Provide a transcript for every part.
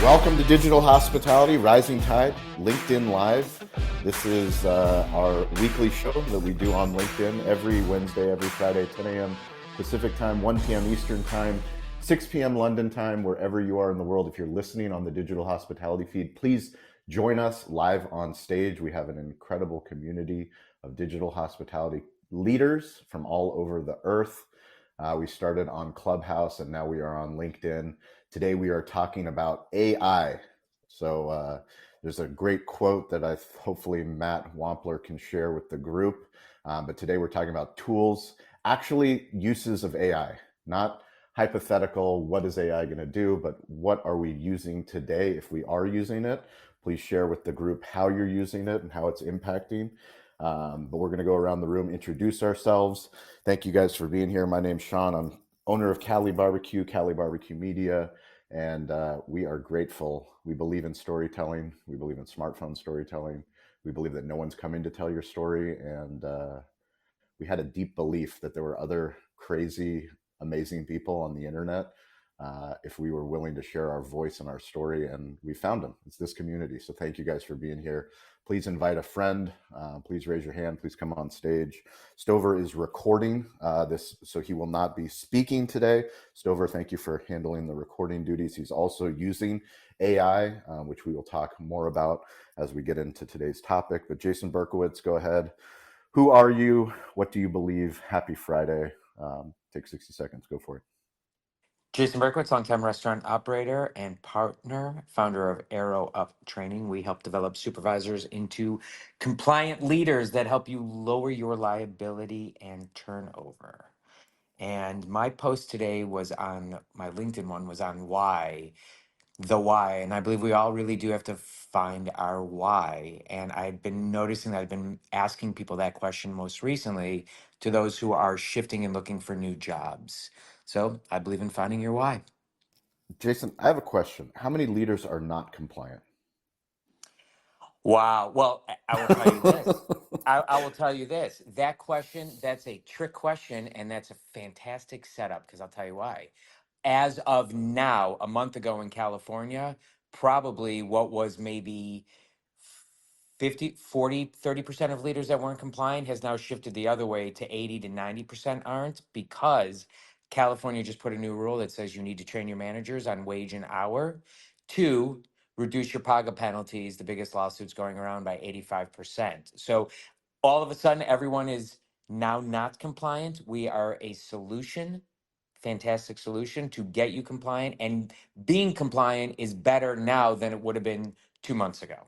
Welcome to Digital Hospitality, Rising Tide, LinkedIn Live. This is our weekly show that we do on LinkedIn every Wednesday, every Friday, 10 a.m. Pacific time, 1 p.m. Eastern time, 6 p.m. London time, wherever you are in the world. If you're listening on the Digital Hospitality feed, please join us live on stage. We have an incredible community of digital hospitality leaders from all over the earth. We started on Clubhouse and now we are on LinkedIn. Today we are talking about AI. So there's a great quote that hopefully Matt Wampler can share with the group. But today we're talking about tools, actually uses of AI, not hypothetical, what is AI going to do, but what are we using today? If we are using it, please share with the group how you're using it and how it's impacting. But we're going to go around the room, introduce ourselves. Thank you guys for being here. My name's Sean. I'm owner of Cali Barbecue Media, and we are grateful. We believe in storytelling. We believe in smartphone storytelling. We believe that no one's coming to tell your story, and we had a deep belief that there were other crazy, amazing people on the internet if we were willing to share our voice and our story, and we found them. It's this community. So thank you guys for being here. Please invite a friend. Please raise your hand. Please come on stage. Stover is recording this, so he will not be speaking today. Stover, thank you for handling the recording duties. He's also using AI, which we will talk more about as we get into today's topic. But Jason Berkowitz, go ahead. Who are you? What do you believe? Happy Friday. Take 60 seconds. Go for it. Jason Berkowitz, longtime restaurant operator and partner, founder of Arrow Up Training. We help develop supervisors into compliant leaders that help you lower your liability and turnover. And my post today was on my LinkedIn one was on the why. And I believe we all really do have to find our why. And I've been noticing that I've been asking people that question most recently to those who are shifting and looking for new jobs. So I believe in finding your why. Jason, I have a question. How many leaders are not compliant? Wow. Well, I will tell you this. I will tell you this. That question, that's a trick question, and that's a fantastic setup because I'll tell you why. As of now, a month ago in California, probably what was maybe 50, 40, 30% of leaders that weren't compliant has now shifted the other way to 80 to 90% aren't because California just put a new rule that says you need to train your managers on wage and hour. Two, reduce your PAGA penalties, the biggest lawsuits going around, by 85%. So all of a sudden, everyone is now not compliant. We are a solution, fantastic solution to get you compliant. And being compliant is better now than it would have been 2 months ago.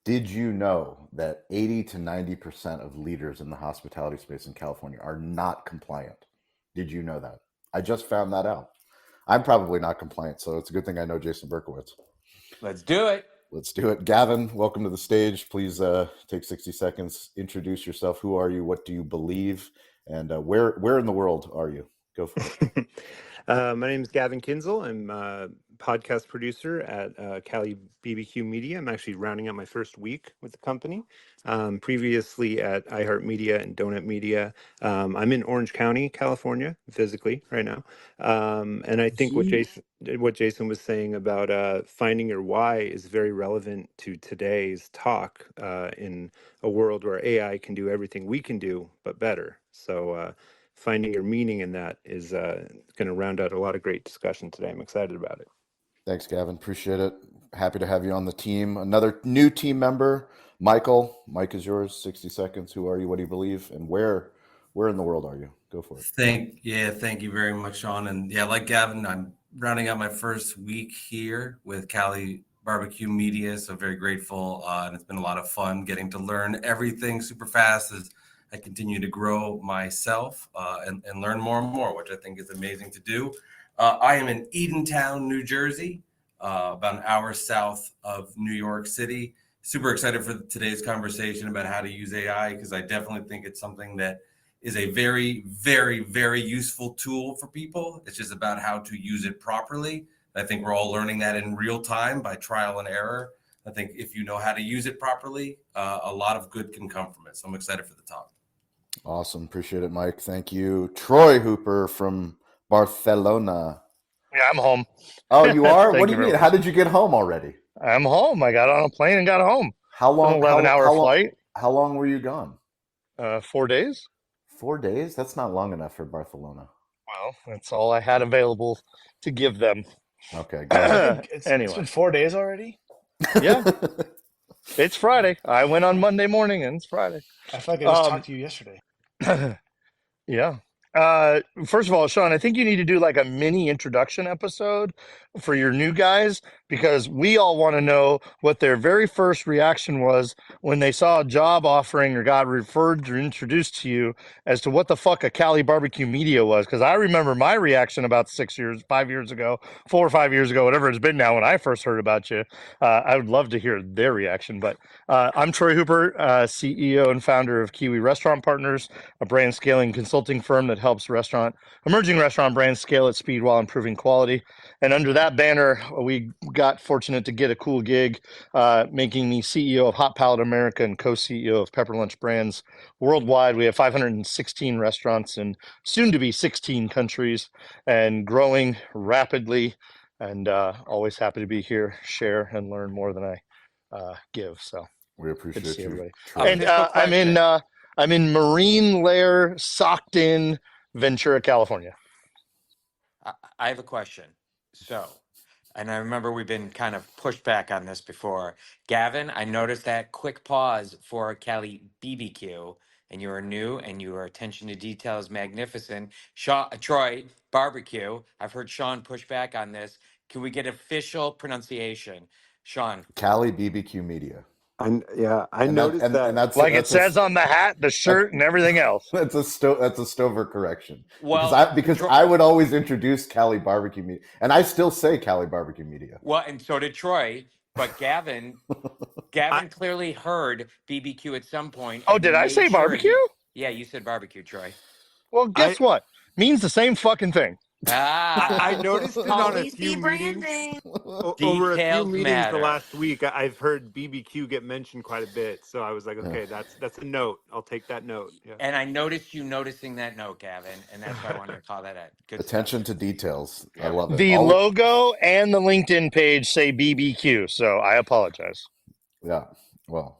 Did you know that 80 to 90% of leaders in the hospitality space in California are not compliant? Did you know that? I just found that out. I'm probably not compliant, so it's a good thing I know Jason Berkowitz. Let's do it. Let's do it. Gavin, welcome to the stage. Please take 60 seconds. Introduce yourself. Who are you? What do you believe? And where in the world are you? Go for it. My name is Gavin Kinzel. I'm a podcast producer at Cali BBQ Media. I'm actually rounding out my first week with the company. Previously at iHeartMedia and Donut Media. I'm in Orange County, California, physically right now. And I think what Jason was saying about finding your why is very relevant to today's talk in a world where AI can do everything we can do, but better. So finding your meaning in that is going to round out a lot of great discussion today. I'm excited about it. Thanks, Gavin. Appreciate it. Happy to have you on the team. Another new team member, Michael. Mike is yours. 60 seconds. Who are you? What do you believe? And where in the world are you? Go for it. Thank you very much, Sean. And yeah, like Gavin, I'm rounding out my first week here with Cali Barbecue Media. So very grateful. And it's been a lot of fun getting to learn everything super fast as I continue to grow myself and learn more and more, which I think is amazing to do. I am in Edentown, New Jersey, about an hour south of New York City. Super excited for today's conversation about how to use AI, because I definitely think it's something that is a very, very, very useful tool for people. It's just about how to use it properly. I think we're all learning that in real time by trial and error. I think if you know how to use it properly, a lot of good can come from it. So I'm excited for the talk. Awesome. Appreciate it, Mike. Thank you. Troy Hooper from Barcelona. Yeah, I'm home. Oh, you are? What Thank do you you very mean? How much. did you get home already? I'm home. I got on a plane and got home. How It's an long? 11-hour flight. How long were you gone? 4 days. 4 days? That's not long enough for Barcelona. Well, that's all I had available to give them. Okay, go I ahead. think it's Anyway, been 4 days already. yeah, it's Friday. I went on Monday morning and it's Friday. I feel like I just Um, talked to you yesterday. Yeah. First of all, Sean, I think you need to do like a mini introduction episode for your new guys because we all want to know what their very first reaction was when they saw a job offering or got referred or introduced to you as to what the fuck a Cali barbecue media was. Because I remember my reaction about 6 years, 5 years ago, 4 or 5 years ago, whatever it's been now when I first heard about you. I would love to hear their reaction. But I'm Troy Hooper, CEO and founder of Kiwi Restaurant Partners, a brand scaling consulting firm that helps emerging restaurant brands scale at speed while improving quality. And under that banner, we got fortunate to get a cool gig, making me CEO of Hot Palate America and co-CEO of Pepper Lunch Brands worldwide. We have 516 restaurants in soon to be 16 countries and growing rapidly. And always happy to be here, share, and learn more than I give. So We good to appreciate see you, everybody. Troy. And Official question. I'm in Marine Lair, socked in Ventura, California. I have a question. So, and I remember we've been kind of pushed back on this before. Gavin, I noticed that quick pause for Cali BBQ, and you are new, and your attention to detail is magnificent. Troy, barbecue. I've heard Sean push back on this. Can we get official pronunciation? Sean, Cali BBQ Media, I and that noticed and that. Like it says on the hat, the shirt, and everything else. that's a Stover correction well, because I would always introduce Cali Barbecue Media, and I still say Cali Barbecue Media. well, and so did Troy, but I Gavin clearly heard BBQ at some point, Oh, and he did I made say sure barbecue? yeah, you said barbecue, Troy. Well, I guess what? Means the same fucking thing. I Ah, noticed it on a Always few be meetings. branding. Over a few details meetings the matter. last week, I've heard BBQ get mentioned quite a bit. So I was like, Yeah. okay, that's a note. I'll take that note. And I noticed you noticing that note, Gavin, and that's why I wanted to call that out. Good Attention stuff. to details. I Yeah. love it. The All logo and the LinkedIn page say BBQ, so I apologize. yeah. Well,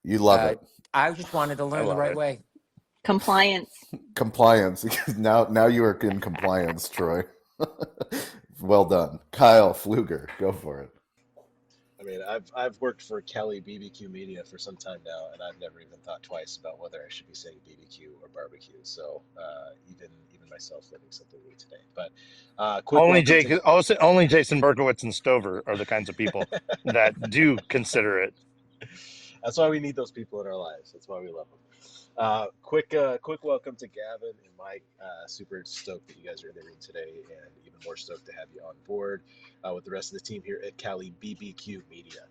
you love Uh, it. I just wanted to I learn the love right it. way. Compliance. Compliance. Now you are in compliance, Troy. Well done, Kyle Fluger. Go for it. I mean, I've worked for Kelly BBQ Media for some time now, and I've never even thought twice about whether I should be saying BBQ or barbecue. So even myself learning something new today. But quick Only welcome Jake, to. only Jason Berkowitz and Stover are the kinds of people that do consider it. That's why we need those people in our lives. That's why we love them. Quick welcome to Gavin and Mike. Super stoked that you guys are in the room today, and even more stoked to have you on board with the rest of the team here at Cali BBQ Media.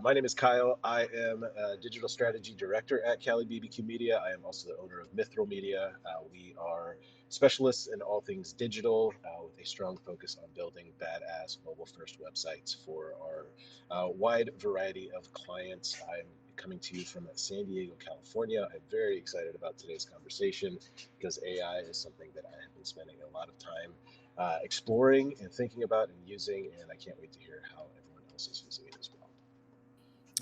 My name is Kyle. I am a digital strategy director at Cali BBQ Media. I am also the owner of Mithril Media. We are specialists in all things digital with a strong focus on building badass mobile-first websites for our wide variety of clients. I'm coming to you from San Diego, California. I'm very excited about today's conversation because AI is something that I have been spending a lot of time exploring and thinking about and using, and I can't wait to hear how everyone else is using it as well.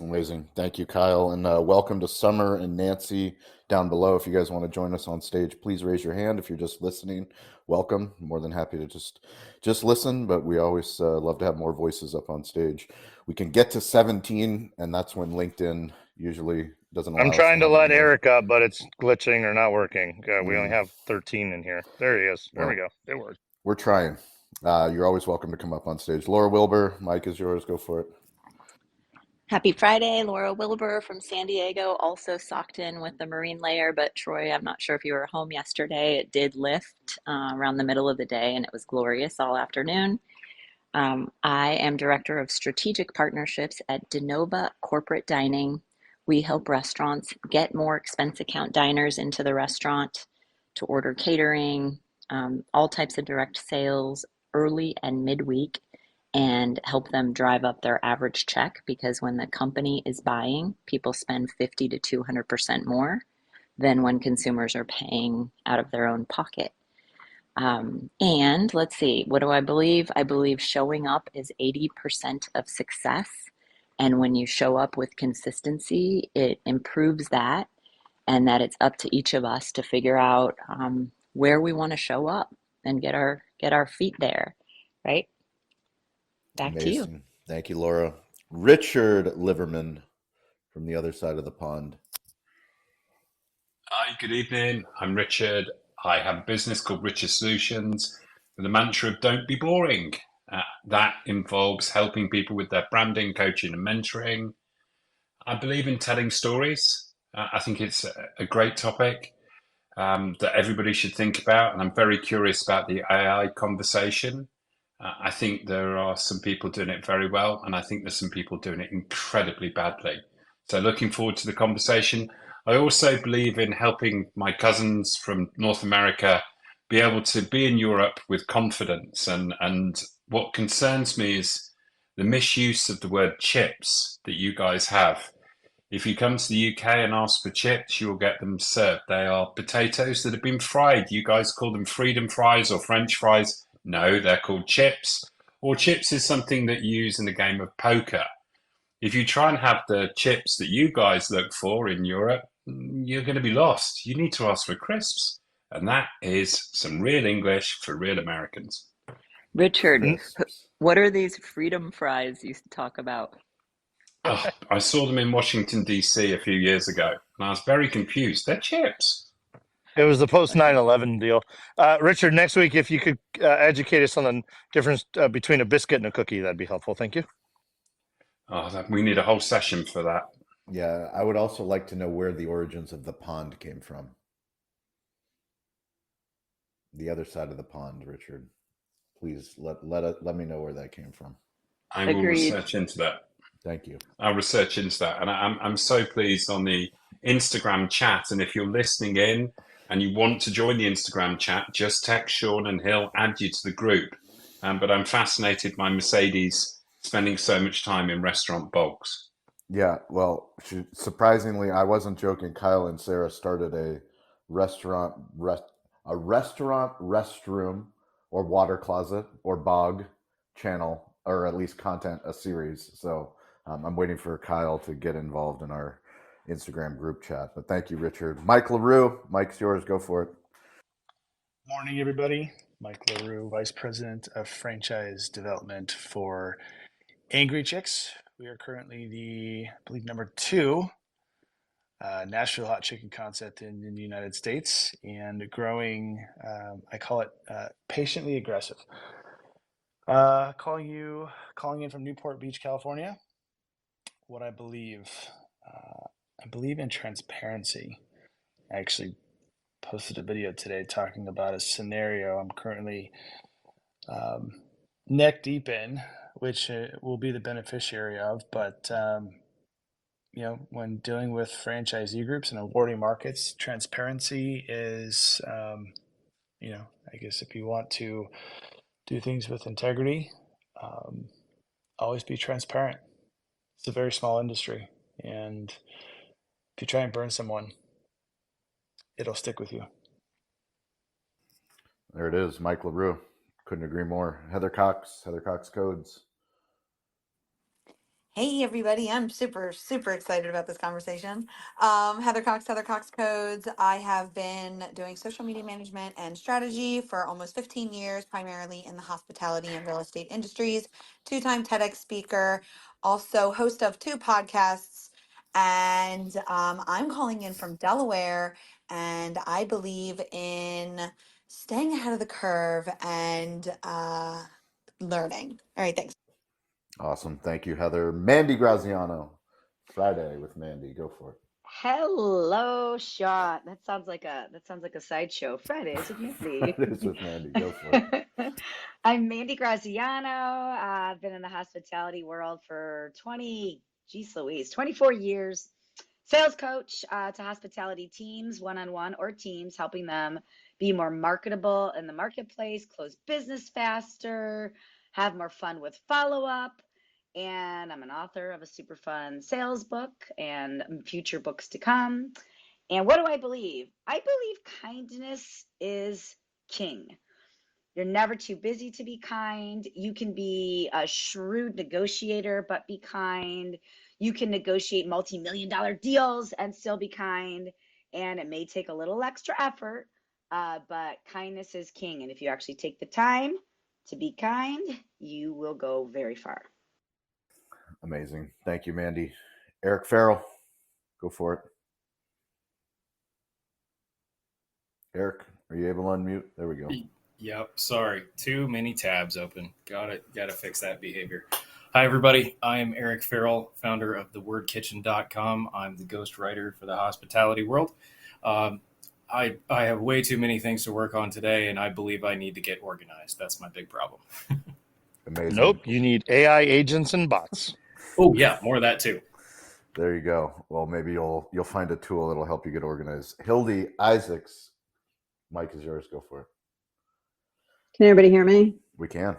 Amazing. Thank you, Kyle. And welcome to Summer and Nancy down below. If you guys want to join us on stage, please raise your hand. If you're just listening, welcome. More than happy to just listen, but we always love to have more voices up on stage. We can get to 17, and that's when LinkedIn usually doesn't allow I'm us to trying to have let more. Eric up, but it's glitching or not working. We only have 13 in here. There he is. There we Well, go. It worked. we're trying. You're always welcome to come up on stage. Laura Wilbur, Mike is yours. Go for it. Happy Friday, Laura Wilbur from San Diego, also socked in with the Marine Layer. But Troy, I'm not sure if you were home yesterday. It did lift around the middle of the day, and it was glorious all afternoon. I am Director of Strategic Partnerships at Denova Corporate Dining. We help restaurants get more expense account diners into the restaurant to order catering, all types of direct sales early and midweek, and help them drive up their average check because when the company is buying, people spend 50 to 200% more. than when consumers are paying out of their own pocket. And let's see, what do I believe? I believe showing up is 80% of success. And when you show up with consistency, it improves that, and that it's up to each of us to figure out where we want to show up and get our feet there, right? Back to you. Amazing. Thank you, Laura. Richard Liverman from the other side of the pond. Hi, good evening. I'm Richard. I have a business called Richard Solutions with the mantra of don't be boring. That involves helping people with their branding, coaching, and mentoring. I believe in telling stories. I think it's a great topic that everybody should think about. And I'm very curious about the AI conversation. I think there are some people doing it very well, and I think there's some people doing it incredibly badly. So looking forward to the conversation. I also believe in helping my cousins from North America be able to be in Europe with confidence. And what concerns me is the misuse of the word chips that you guys have. If you come to the UK and ask for chips, you will get them served. They are potatoes that have been fried. You guys call them freedom fries or French fries. No, they're called chips. Or chips is something that you use in the game of poker. If you try and have the chips that you guys look for in Europe, you're going to be lost. You need to ask for crisps. And that is some real English for real Americans. Richard, Crisps. what are these freedom fries you talk about? Oh, I saw them in Washington, D.C. a few years ago, and I was very confused. They're chips. It was the post 9/11 deal. Richard, next week, if you could educate us on the difference between a biscuit and a cookie, that'd be helpful. Thank you. Oh, we need a whole session for that. Yeah, I would also like to know where the origins of the pond came from. The other side of the pond, Richard. Please let me know where that came from. I will Agreed. research into that. Thank you. I'll research into that. And I'm so pleased on the Instagram chat. And if you're listening in and you want to join the Instagram chat, just text Sean and he'll add you to the group. But I'm fascinated by Mercedes spending so much time in restaurant bogs. Yeah, well, surprisingly, I wasn't joking. Kyle and Sarah started a restroom or water closet or bog channel, or at least content a series. So I'm waiting for Kyle to get involved in our Instagram group chat. But thank you, Richard. Mike LaRue, Mike's yours. Go for it. Morning, everybody. Mike LaRue, Vice President of Franchise Development for Angry Chicks. We are currently I believe, number 2 Nashville hot chicken concept in the United States, and growing. I call it patiently aggressive. Calling in from Newport Beach, California. What I believe in transparency. I actually posted a video today talking about a scenario I'm currently neck deep in, which will be the beneficiary of. But when dealing with franchisee groups and awarding markets, transparency is, I guess if you want to do things with integrity, always be transparent. It's a very small industry, and if you try and burn someone, it'll stick with you. There it is, Mike LaRue. Couldn't agree more. Heather Cox Codes. Hey everybody, I'm super excited about this conversation. Heather Cox Codes. I have been doing social media management and strategy for almost 15 years, primarily in the hospitality and real estate industries. Two-time TEDx speaker, also host of 2 podcasts, and I'm calling in from Delaware, and I believe in staying ahead of the curve and learning. All right, thanks. Awesome. Thank you, Heather. Mandy Graziano. Friday with Mandy. Go for it. Hello, Sean. That sounds like a sideshow. Fridays with Mandy. Fridays with Mandy. Go for it. I'm Mandy Graziano. I've been in the hospitality world for 24 years. Sales coach to hospitality teams, one-on-one or teams, helping them be more marketable in the marketplace, close business faster, have more fun with follow-up. And I'm an author of a super fun sales book and future books to come. And what do I believe? I believe kindness is king. You're never too busy to be kind. You can be a shrewd negotiator, but be kind. You can negotiate multi-million dollar deals and still be kind. And it may take a little extra effort, but kindness is king. And if you actually take the time to be kind, you will go very far. Amazing. Thank you, Mandy. Eric Farrell, go for it. Eric, are you able to unmute? There we go. Yep, sorry. Too many tabs open. Gotta fix that behavior. Hi, everybody. I am Eric Farrell, founder of thewordkitchen.com. I'm the ghostwriter for the hospitality world. I have way too many things to work on today, and I believe I need to get organized. That's my big problem. Amazing. Nope, you need AI agents and bots. Oh, yeah, more of that too. There you go. Well, maybe you'll find a tool that'll help you get organized. Hildy Isaacs, Mike is yours. Go for it. Can everybody hear me? We can.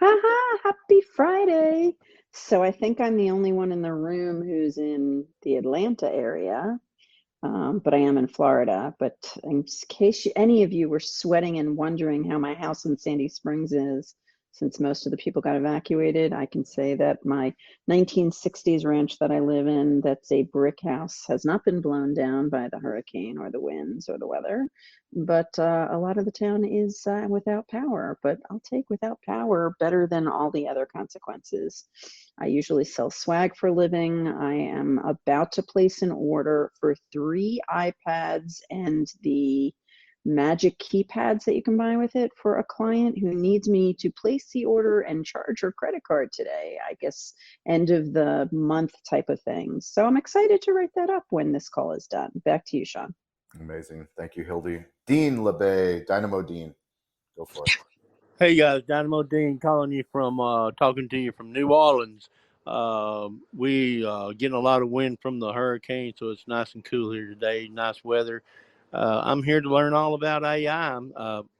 Haha, happy Friday. So I think I'm the only one in the room who's in the Atlanta area, but I am in Florida. But in case any of you were sweating and wondering how my house in Sandy Springs is, since most of the people got evacuated, I can say that my 1960s ranch that I live in, that's a brick house, has not been blown down by the hurricane or the winds or the weather. But a lot of the town is without power. But I'll take without power better than all the other consequences. I usually sell swag for a living. I am about to place an order for 3 iPads and the magic keypads that you can buy with it for a client who needs me to place the order and charge her credit card today. I guess end of the month type of thing. So I'm excited to write that up when this call is done. Back to you, Sean. Amazing. Thank you, Hildy. Dean LeBay, Dynamo Dean, go for it. Hey guys, Dynamo Dean calling you from talking to you from New Orleans. We getting a lot of wind from the hurricane, so it's nice and cool here today. Nice weather. I'm here to learn all about AI.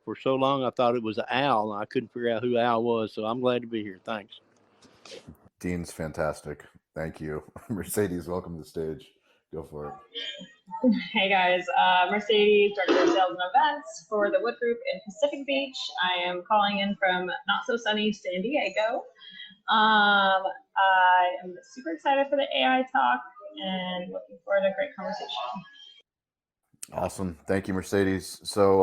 For so long, I thought it was an owl. I couldn't figure out who Al was, so I'm glad to be here. Thanks. Dean's fantastic. Thank you. Mercedes, welcome to the stage. Go for it. Hey guys, Mercedes, Director of Sales and Events for the Wood Group in Pacific Beach. I am calling in from not so sunny San Diego. I am super excited for the AI talk and looking forward to a great conversation. Awesome. Thank you, Mercedes. So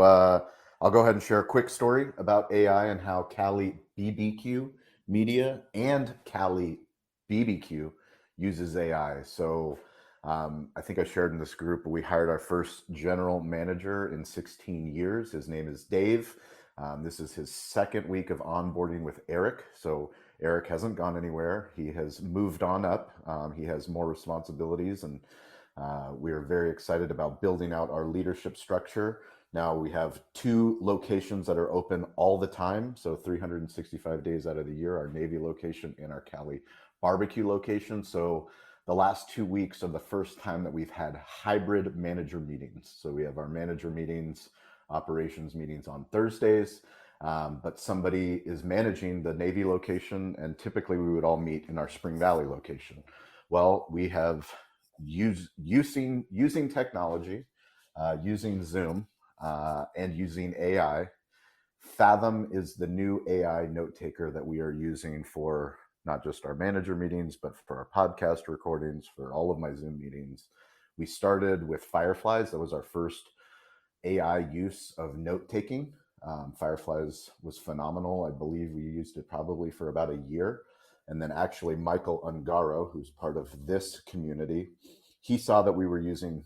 I'll go ahead and share a quick story about AI and how Cali BBQ Media and Cali BBQ uses AI. So I think I shared in this group, we hired our first general manager in 16 years. His name is Dave. This is his second week of onboarding with Eric. So Eric hasn't gone anywhere. He has moved on up. He has more responsibilities, and we are very excited about building out our leadership structure. Now we have 2 locations that are open all the time. So 365 days out of the year, our Navy location and our Cali barbecue location. So the last 2 weeks are the first time that we've had hybrid manager meetings. So we have our manager meetings, operations meetings on Thursdays, but somebody is managing the Navy location, and typically we would all meet in our Spring Valley location. Well, we have using technology, using Zoom, and using AI. Fathom is the new AI note taker that we are using for not just our manager meetings, but for our podcast recordings, for all of my Zoom meetings. We started with Fireflies. That was our first AI use of note taking. Fireflies was phenomenal. I believe we used it probably for about a year. And then actually Michael Ungaro, who's part of this community, he saw that we were using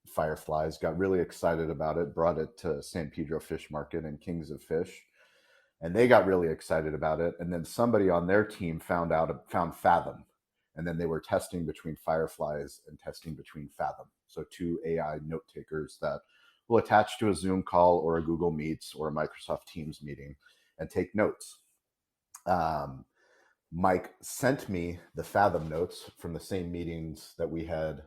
Fireflies, got really excited about it, brought it to San Pedro Fish Market and Kings of Fish, and they got really excited about it. And then somebody on their team found Fathom, and then they were testing between Fireflies and testing between Fathom. So 2 AI note takers that will attach to a Zoom call or a Google Meets or a Microsoft Teams meeting and take notes. Mike sent me the Fathom notes from the same meetings that we had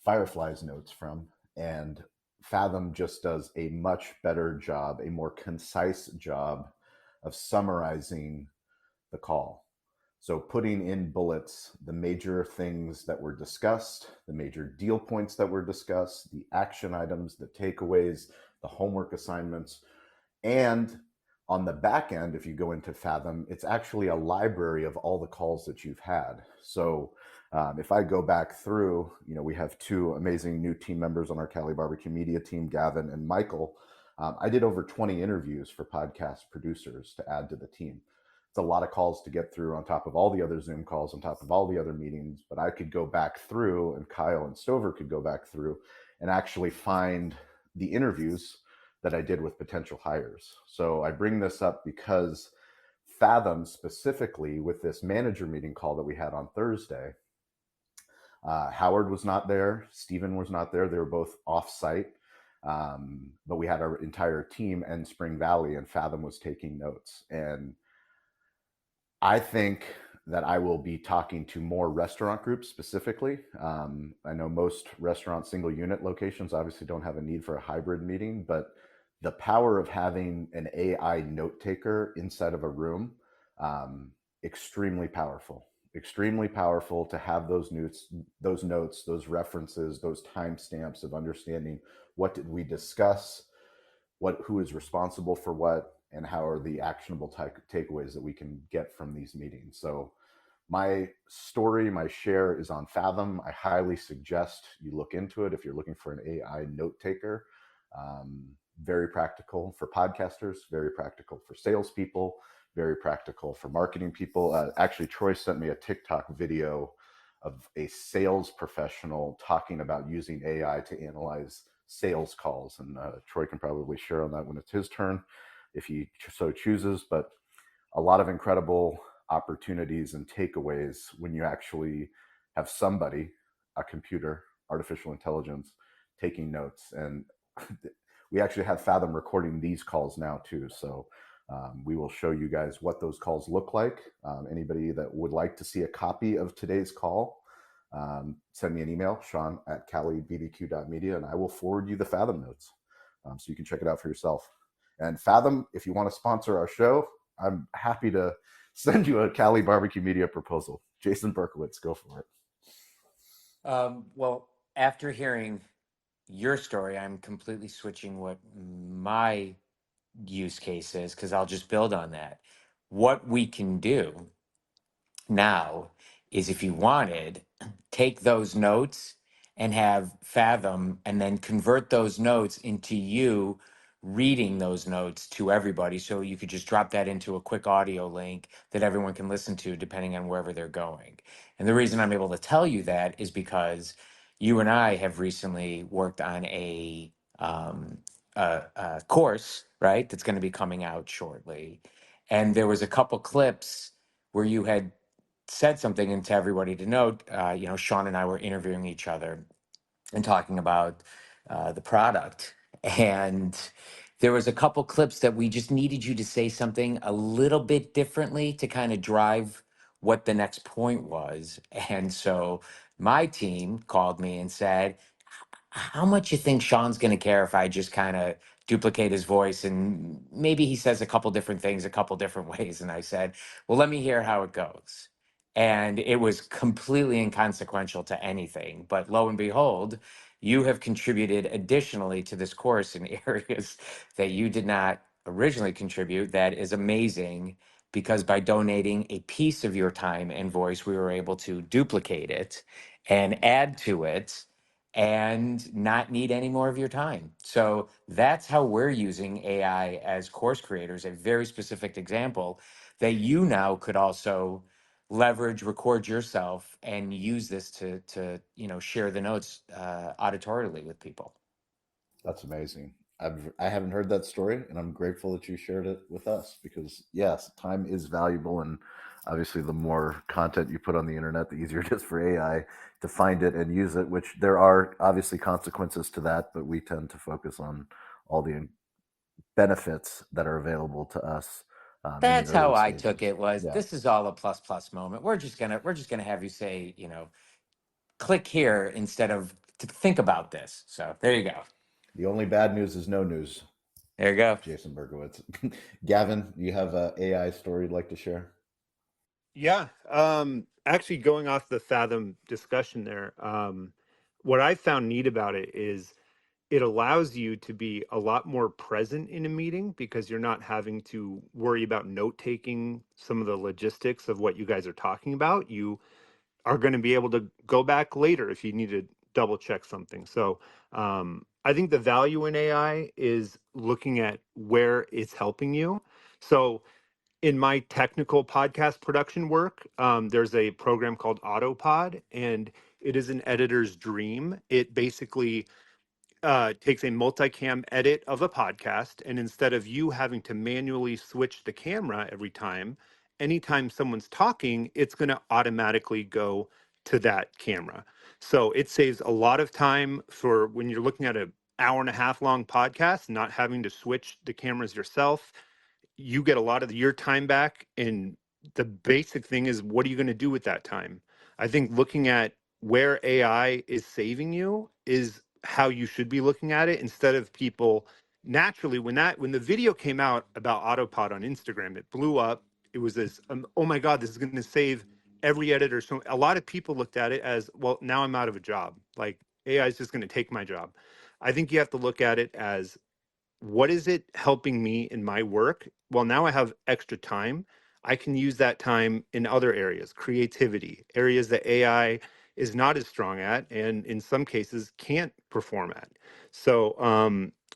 Fireflies notes from, and Fathom just does a much better job, a more concise job of summarizing the call. So putting in bullets the major things that were discussed, the major deal points that were discussed, the action items, the takeaways, the homework assignments, and on the back end, if you go into Fathom, it's actually a library of all the calls that you've had. So if I go back through, we have two amazing new team members on our Cali Barbecue Media team, Gavin and Michael. I did over 20 interviews for podcast producers to add to the team. It's a lot of calls to get through on top of all the other Zoom calls, on top of all the other meetings, but I could go back through, and Kyle and Stover could go back through and actually find the interviews that I did with potential hires. So I bring this up because Fathom, specifically with this manager meeting call that we had on Thursday, Howard was not there, Stephen was not there. They were both off site. But we had our entire team in Spring Valley, and Fathom was taking notes. And I think that I will be talking to more restaurant groups specifically. I know most restaurant single unit locations obviously don't have a need for a hybrid meeting, but the power of having an AI note taker inside of a room, extremely powerful. Extremely powerful to have those notes, those references, those timestamps of understanding what did we discuss, who is responsible for what, and how are the actionable takeaways that we can get from these meetings. So my story, my share is on Fathom. I highly suggest you look into it if you're looking for an AI note taker. Very practical for podcasters, very practical for salespeople, very practical for marketing people. Actually, Troy sent me a TikTok video of a sales professional talking about using AI to analyze sales calls. And Troy can probably share on that when it's his turn, if he so chooses. But a lot of incredible opportunities and takeaways when you actually have somebody, a computer, artificial intelligence, taking notes. And we actually have Fathom recording these calls now too. So we will show you guys what those calls look like. Anybody that would like to see a copy of today's call, send me an email, sean@calibbq.media, and I will forward you the Fathom notes so you can check it out for yourself. And Fathom, if you want to sponsor our show, I'm happy to send you a Cali Barbecue Media proposal. Jason Berkowitz, go for it. Well, after hearing your story, I'm completely switching what my use case is because I'll just build on that. What we can do now is, if you wanted, take those notes and have Fathom and then convert those notes into you reading those notes to everybody. So you could just drop that into a quick audio link that everyone can listen to depending on wherever they're going. And the reason I'm able to tell you that is because you and I have recently worked on a course, right? That's going to be coming out shortly. And there was a couple clips where you had said something, and to everybody to note, Sean and I were interviewing each other and talking about the product. And there was a couple clips that we just needed you to say something a little bit differently to kind of drive what the next point was. And so my team called me and said, how much you think Sean's going to care if I just kind of duplicate his voice and maybe he says a couple different things a couple different ways? And I said, well, let me hear how it goes. And it was completely inconsequential to anything. But lo and behold, you have contributed additionally to this course in areas that you did not originally contribute. That is amazing, because by donating a piece of your time and voice, we were able to duplicate it and add to it and not need any more of your time. So that's how we're using AI as course creators, a very specific example that you now could also leverage, record yourself, and use this to share the notes auditorily with people. That's amazing. I haven't heard that story, and I'm grateful that you shared it with us, because yes, time is valuable, and obviously the more content you put on the internet, the easier it is for AI to find it and use it, which there are obviously consequences to that, but we tend to focus on all the benefits that are available to us in the That's how early I took stages. it. Was Yeah. this is all a plus plus moment? We're just gonna have you say, click here instead of to think about this. So there you go. The only bad news is no news. There you go. Jason Berkowitz. Gavin, you have a AI story you'd like to share? Yeah. Actually, going off the Fathom discussion there, what I found neat about it is it allows you to be a lot more present in a meeting because you're not having to worry about note taking some of the logistics of what you guys are talking about. You are going to be able to go back later if you need to double check something. So I think the value in AI is looking at where it's helping you. So in my technical podcast production work, there's a program called Autopod, and it is an editor's dream. It basically takes a multicam edit of a podcast, and instead of you having to manually switch the camera every time, anytime someone's talking, it's going to automatically go to that camera. So it saves a lot of time for when you're looking at an hour and a half long podcast, not having to switch the cameras yourself. You get a lot of your time back, and the basic thing is, what are you going to do with that time? I think looking at where AI is saving you is how you should be looking at it, instead of people naturally when the video came out about Autopod on Instagram, it blew up. It was this oh my god, this is going to save every editor. So a lot of people looked at it as, well, now I'm out of a job, like AI is just going to take my job. I think you have to look at it as, what is it helping me in my work? Well, now I have extra time. I can use that time in other areas, creativity, areas that AI is not as strong at, and in some cases can't perform at. So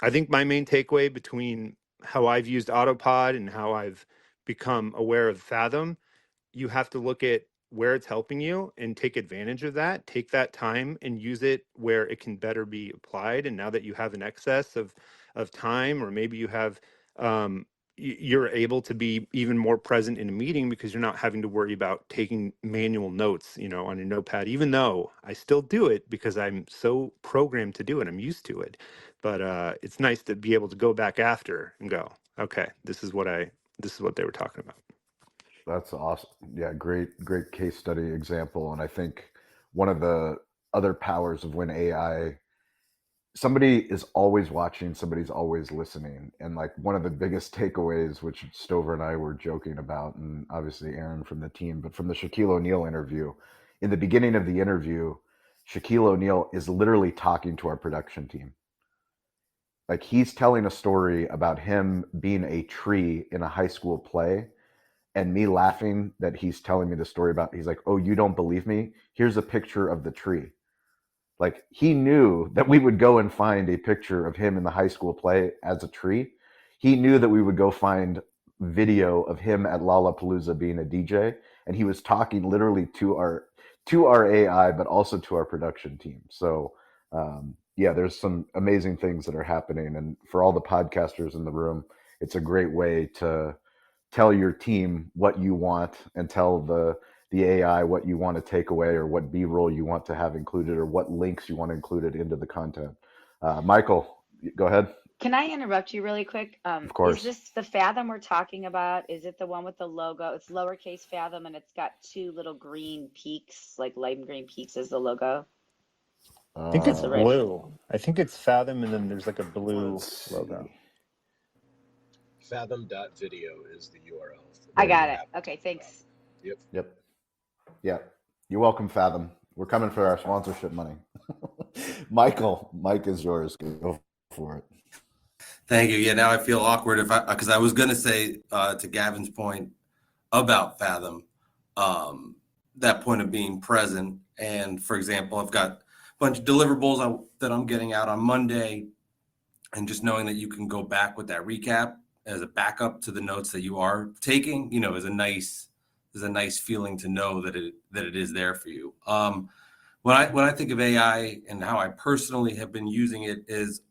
I think my main takeaway between how I've used Autopod and how I've become aware of Fathom, you have to look at where it's helping you and take advantage of that. Take that time and use it where it can better be applied. And now that you have an excess of time, or maybe you have, you're able to be even more present in a meeting because you're not having to worry about taking manual notes, on your notepad, even though I still do it because I'm so programmed to do it. I'm used to it. But it's nice to be able to go back after and go, okay, this is what they were talking about. That's awesome. Yeah, great case study example. And I think one of the other powers of when AI, somebody is always watching, somebody's always listening. And like one of the biggest takeaways, which Stover and I were joking about, and obviously Aaron from the team, but from the Shaquille O'Neal interview, in the beginning of the interview, Shaquille O'Neal is literally talking to our production team. Like he's telling a story about him being a tree in a high school play, and me laughing that he's telling me the story about, he's like, oh, you don't believe me? Here's a picture of the tree. Like he knew that we would go and find a picture of him in the high school play as a tree. He knew that we would go find video of him at Lollapalooza being a DJ, and he was talking literally to our AI, but also to our production team. So yeah, there's some amazing things that are happening, and for all the podcasters in the room, it's a great way to tell your team what you want and tell the AI what you want to take away, or what B-roll you want to have included, or what links you want included into the content. Michael, go ahead. Can I interrupt you really quick? Of Is course. this the Fathom we're talking about? Is it the one with the logo? It's lowercase Fathom, and it's got two little green peaks, like lime green peaks as the logo. I think That's it's the right. blue. I think it's Fathom, and then there's like a blue Let's logo. see. Fathom.video is the URL. I got it. Okay, thanks. Yep. Yeah. You're welcome, Fathom. We're coming for our sponsorship money. Michael, Mike is yours. Go for it. Thank you. Yeah, now I feel awkward because I was going to say to Gavin's point about Fathom, that point of being present. And for example, I've got a bunch of deliverables that I'm getting out on Monday, and just knowing that you can go back with that recap as a backup to the notes that you are taking, is a nice feeling to know that it is there for you. When I think of AI and how I personally have been using it is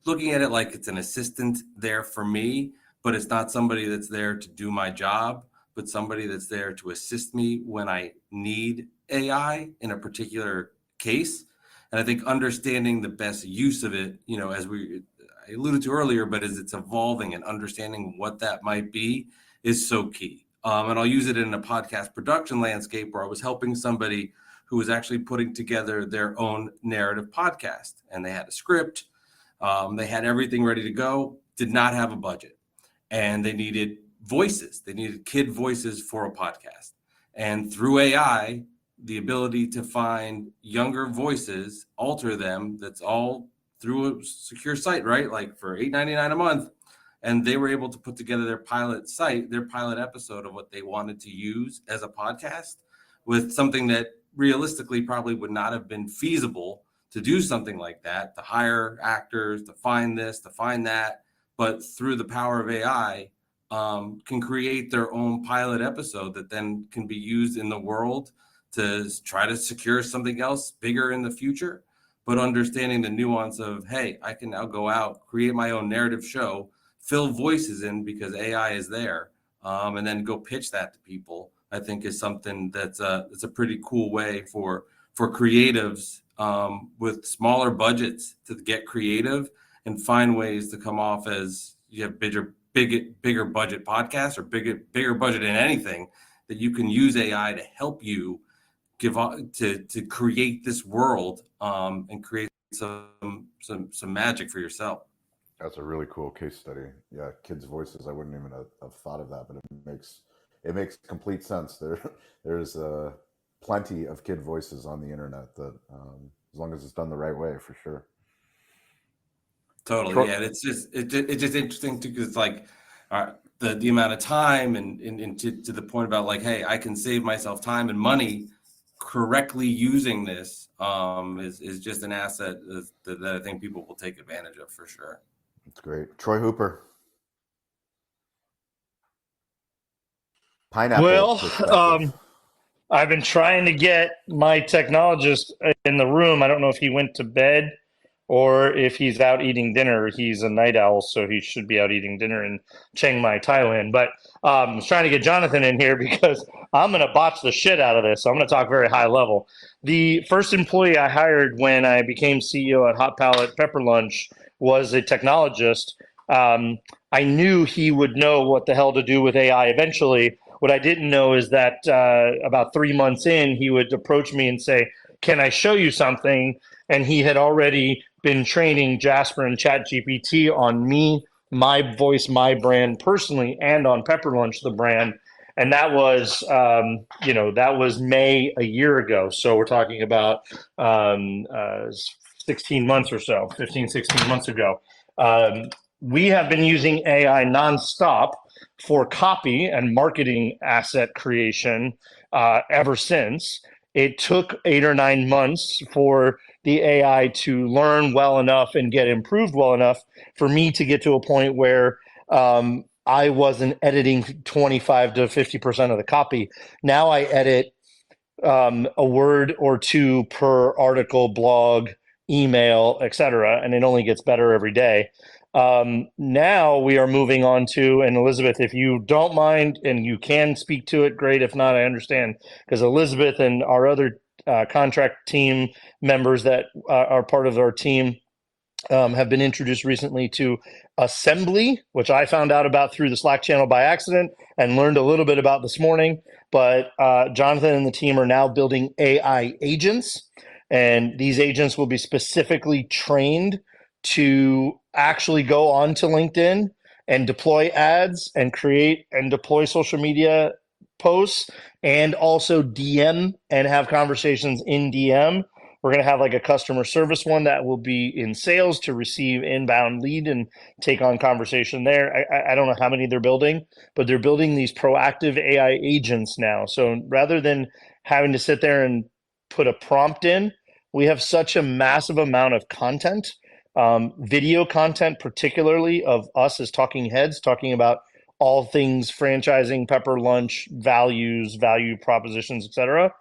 looking at it like it's an assistant there for me, but it's not somebody that's there to do my job, but somebody that's there to assist me when I need AI in a particular case. And I think understanding the best use of it, as I alluded to earlier, but as it's evolving and understanding what that might be is so key. And I'll use it in a podcast production landscape where I was helping somebody who was actually putting together their own narrative podcast, and they had a script. They had everything ready to go, did not have a budget, and they needed voices. They needed kid voices for a podcast. And through AI, the ability to find younger voices, alter them, that's all through a secure site, right? Like for $8.99 a month. And they were able to put together their pilot episode of what they wanted to use as a podcast with something that realistically probably would not have been feasible to do something like that, to hire actors, to find this, to find that. But through the power of AI, can create their own pilot episode that then can be used in the world to try to secure something else bigger in the future. But understanding the nuance of, hey, I can now go out, create my own narrative show, fill voices in because AI is there, and then go pitch that to people, I think is something that's it's a pretty cool way for creatives with smaller budgets to get creative and find ways to come off as you have bigger budget podcasts or bigger budget in anything, that you can use AI to help you to create this world and create some magic for yourself. That's a really cool case study. Yeah, kids' voices. I wouldn't even have thought of that, but it makes complete sense. There's plenty of kid voices on the internet that, as long as it's done the right way, for sure. Totally, yeah. It's just interesting too, because it's like the amount of time and to the point about like, hey, I can save myself time and money correctly using this is just an asset that I think people will take advantage of for sure. That's great. Troy Hooper. Pineapple Well, perspective. I've been trying to get my technologist in the room. I don't know if he went to bed or if he's out eating dinner. He's a night owl, so he should be out eating dinner in Chiang Mai, Thailand. But I was trying to get Jonathan in here because I'm going to botch the shit out of this. So I'm going to talk very high level. The first employee I hired when I became CEO at Hot Palette Pepper Lunch was a technologist. I knew he would know what the hell to do with AI eventually. What I didn't know is that about 3 months in, he would approach me and say, "Can I show you something?" And he had already been training Jasper and ChatGPT on me, my voice, my brand personally, and on Pepper Lunch, the brand. And that was, that was May a year ago. So we're talking about 16 months or so, 15, 16 months ago. We have been using AI nonstop for copy and marketing asset creation ever since. It took 8 or 9 months for the AI to learn well enough and get improved well enough for me to get to a point where I wasn't editing 25 to 50% of the copy. Now I edit a word or two per article, blog, email, etc., and it only gets better every day. Now we are moving on to, and Elizabeth, if you don't mind and you can speak to it, great. If not, I understand, because Elizabeth and our other contract team members that are part of our team have been introduced recently to Assembly, which I found out about through the Slack channel by accident and learned a little bit about this morning. But Jonathan and the team are now building AI agents, and these agents will be specifically trained to actually go onto LinkedIn and deploy ads and create and deploy social media posts and also DM and have conversations in DM. We're going to have like a customer service one that will be in sales to receive inbound lead and take on conversation there. I don't know how many they're building, but they're building these proactive AI agents now. So rather than having to sit there and put a prompt in, we have such a massive amount of content, video content, particularly of us as talking heads, talking about all things franchising, Pepper Lunch, values, value propositions, etc.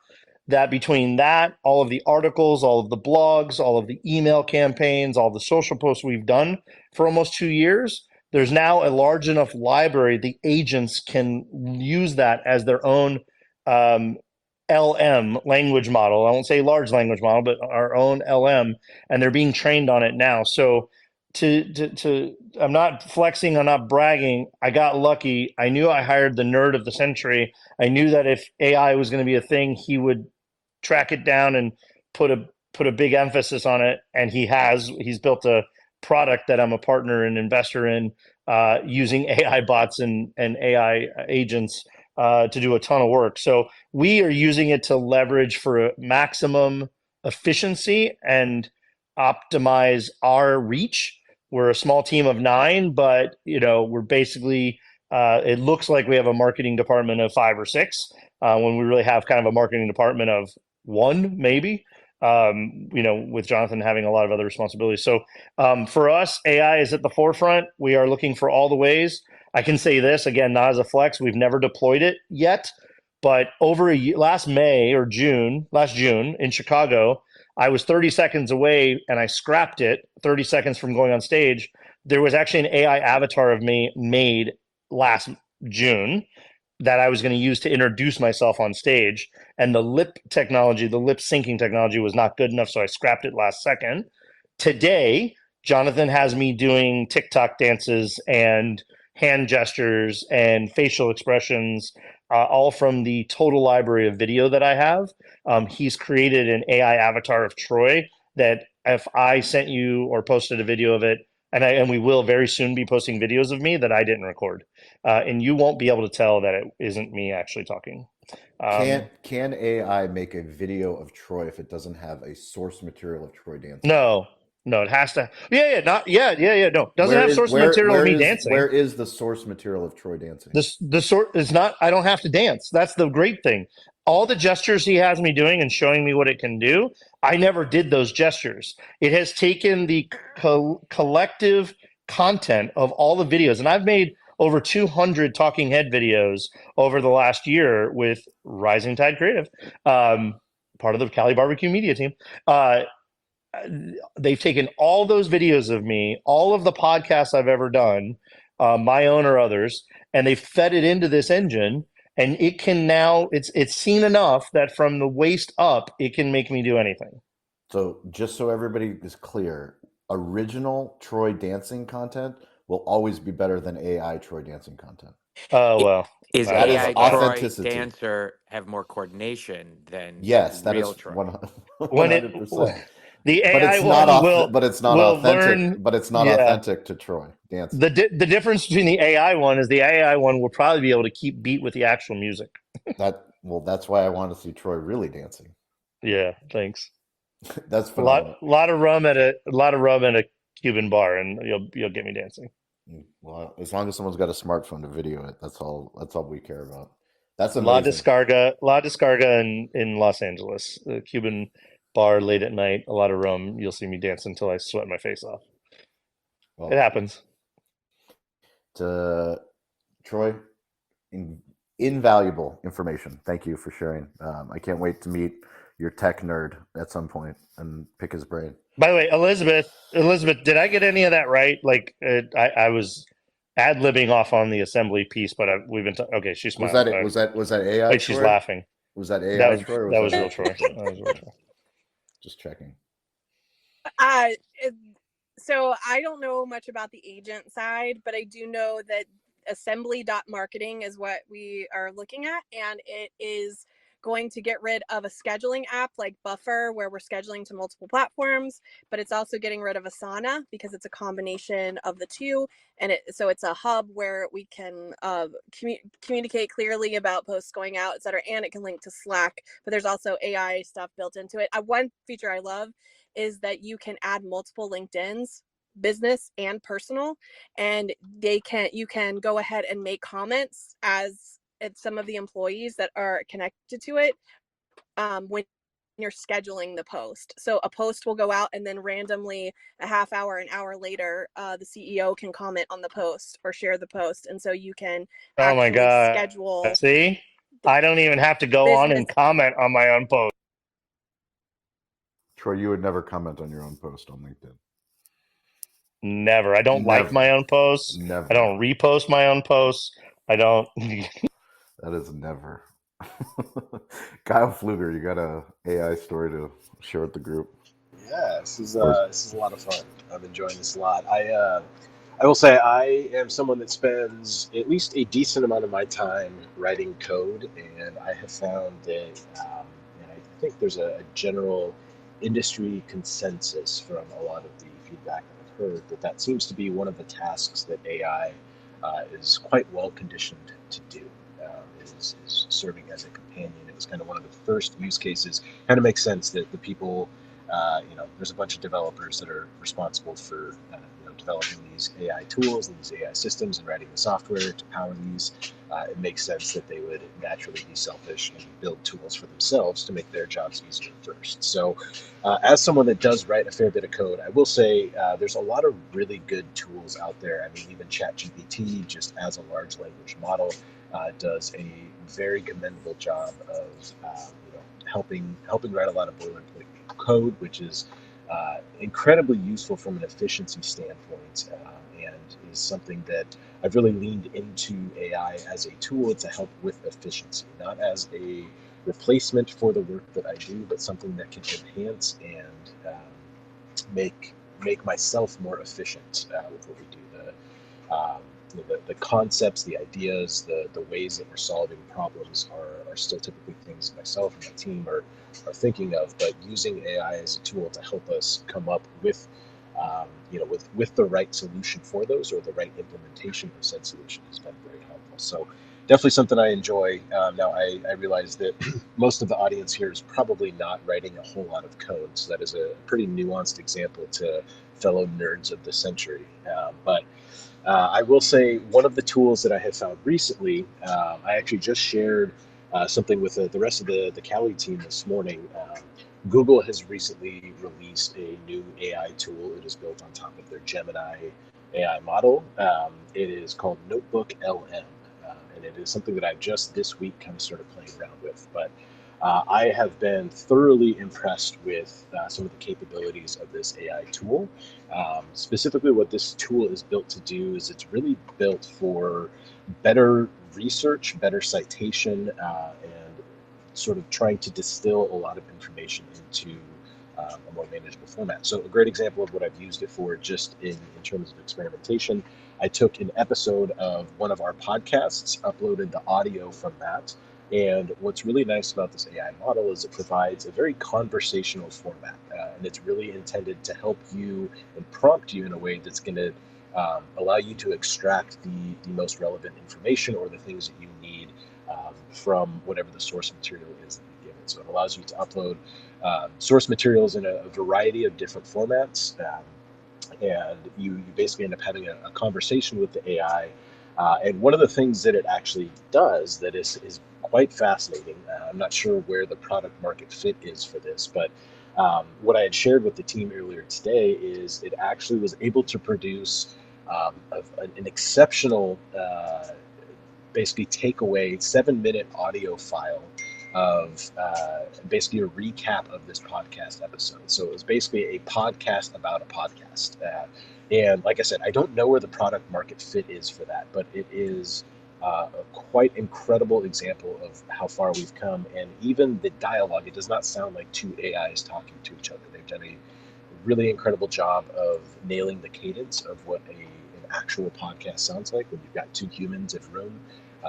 That between that, all of the articles, all of the blogs, all of the email campaigns, all the social posts we've done for almost 2 years, there's now a large enough library the agents can use that as their own LM language model. I won't say large language model, but our own LM, and they're being trained on it now. So I'm not flexing, I'm not bragging. I got lucky. I knew I hired the nerd of the century. I knew that if AI was going to be a thing, he would track it down and put a big emphasis on it. And he's built a product that I'm a partner and investor in, using AI bots and AI agents to do a ton of work. So we are using it to leverage for maximum efficiency and optimize our reach. We're a small team of 9, but we're basically it looks like we have a marketing department of 5 or 6 when we really have kind of a marketing department of 1, maybe. With Jonathan having a lot of other responsibilities. So for us, AI is at the forefront. We are looking for all the ways. I can say this again, not as a flex. We've never deployed it yet, but over last June in Chicago, I was 30 seconds away and I scrapped it 30 seconds from going on stage. There was actually an AI avatar of me made last June that I was going to use to introduce myself on stage. And the lip syncing technology was not good enough. So I scrapped it last second. Today, Jonathan has me doing TikTok dances and hand gestures and facial expressions, all from the total library of video that I have. He's created an AI avatar of Troy that if I sent you or posted a video of it, and we will very soon be posting videos of me that I didn't record, and you won't be able to tell that it isn't me actually talking. Can AI make a video of Troy if it doesn't have a source material of Troy dancing? No, it has to. No, doesn't have source material of me dancing. Where is the source material of Troy dancing? The sort is not. I don't have to dance. That's the great thing. All the gestures he has me doing and showing me what it can do, I never did those gestures. It has taken the collective content of all the videos, and I've made over 200 talking head videos over the last year with Rising Tide Creative, part of the Cali Barbecue Media team. They've taken all those videos of me, all of the podcasts I've ever done, my own or others, and they fed it into this engine, and it can now it's seen enough that from the waist up, it can make me do anything. So just so everybody is clear, original Troy dancing content will always be better than AI Troy dancing content. Oh well, Is that is AI Troy authenticity. dancer have more coordination than yes, that real is Troy? 100%. The AI but it's one not but it's not authentic. learn, but it's not authentic to Troy dancing. The difference between the AI one is the AI one will probably be able to keep beat with the actual music. That's why I want to see Troy really dancing. Yeah, thanks. That's phenomenal. A lot of rum at a Cuban bar, and you'll get me dancing. Well, as long as someone's got a smartphone to video it, that's all we care about. That's amazing. La Descarga in Los Angeles, the Cuban bar late at night, a lot of rum. You'll see me dance until I sweat my face off. Well, it happens. Troy, invaluable information. Thank you for sharing. I can't wait to meet your tech nerd at some point and pick his brain. By the way, Elizabeth, did I get any of that right? Like I was ad-libbing off on the assembly piece, but we've been okay. She's smiling. Was that AI? Like she's laughing. Was that AI? That was real Troy. Just checking. So I don't know much about the agent side, but I do know that assembly.marketing is what we are looking at, and it is going to get rid of a scheduling app like Buffer, where we're scheduling to multiple platforms, but it's also getting rid of Asana because it's a combination of the two. And so it's a hub where we can communicate clearly about posts going out, et cetera, and it can link to Slack, but there's also AI stuff built into it. One feature I love is that you can add multiple LinkedIns, business and personal, and you can go ahead and make comments as some of the employees that are connected to it when you're scheduling the post. So a post will go out, and then randomly a half hour, an hour later, the CEO can comment on the post or share the post, and so you can actually schedule. See, I don't even have to go on and comment on my own post. Troy, you would never comment on your own post on LinkedIn. Never. I don't like my own posts. Never. I don't repost my own posts. I don't. That is never. Kyle Pfluger, you got a AI story to share with the group? Yeah, this is a lot of fun. I'm enjoying this a lot. I will say I am someone that spends at least a decent amount of my time writing code, and I have found that, and I think there's a general industry consensus from a lot of the feedback that I've heard, that seems to be one of the tasks that AI is quite well conditioned to do. Is serving as a companion. It was kind of one of the first use cases. Kind of makes sense that the people, there's a bunch of developers that are responsible for developing these AI tools and these AI systems and writing the software to power these. It makes sense that they would naturally be selfish and build tools for themselves to make their jobs easier first. So, as someone that does write a fair bit of code, I will say there's a lot of really good tools out there. I mean, even ChatGPT, just as a large language model, does a very commendable job of helping write a lot of boilerplate code, which is incredibly useful from an efficiency standpoint, and is something that I've really leaned into AI as a tool to help with efficiency, not as a replacement for the work that I do, but something that can enhance and make myself more efficient with what we do. The concepts, the ideas, the ways that we're solving problems are still typically things myself and my team are thinking of, but using AI as a tool to help us come up with with the right solution for those or the right implementation of said solution has been very helpful. So definitely something I enjoy. Now I realize that most of the audience here is probably not writing a whole lot of code, so that is a pretty nuanced example to fellow nerds of the century. But I will say one of the tools that I have found recently, I actually just shared something with the rest of the Cali team this morning. Google has recently released a new AI tool. It is built on top of their Gemini AI model. It is called Notebook LM, and it is something that I've just this week kind of started playing around with. But I have been thoroughly impressed with some of the capabilities of this AI tool. Specifically, what this tool is built to do is it's really built for better research, better citation, and sort of trying to distill a lot of information into a more manageable format. So a great example of what I've used it for just in terms of experimentation, I took an episode of one of our podcasts, uploaded the audio from that, and what's really nice about this AI model is it provides a very conversational format, and it's really intended to help you and prompt you in a way that's going to allow you to extract the most relevant information or the things that you need from whatever the source material is that you give it. So it allows you to upload source materials in a variety of different formats, and you basically end up having a conversation with the AI. And one of the things that it actually does that is quite fascinating, I'm not sure where the product market fit is for this, but what I had shared with the team earlier today is it actually was able to produce an exceptional basically take away 7-minute audio file of basically a recap of this podcast episode. So it was basically a podcast about a podcast. And like I said, I don't know where the product market fit is for that, but it is a quite incredible example of how far we've come. And even the dialogue, it does not sound like two AIs talking to each other. They've done a really incredible job of nailing the cadence of what an actual podcast sounds like when you've got two humans in a room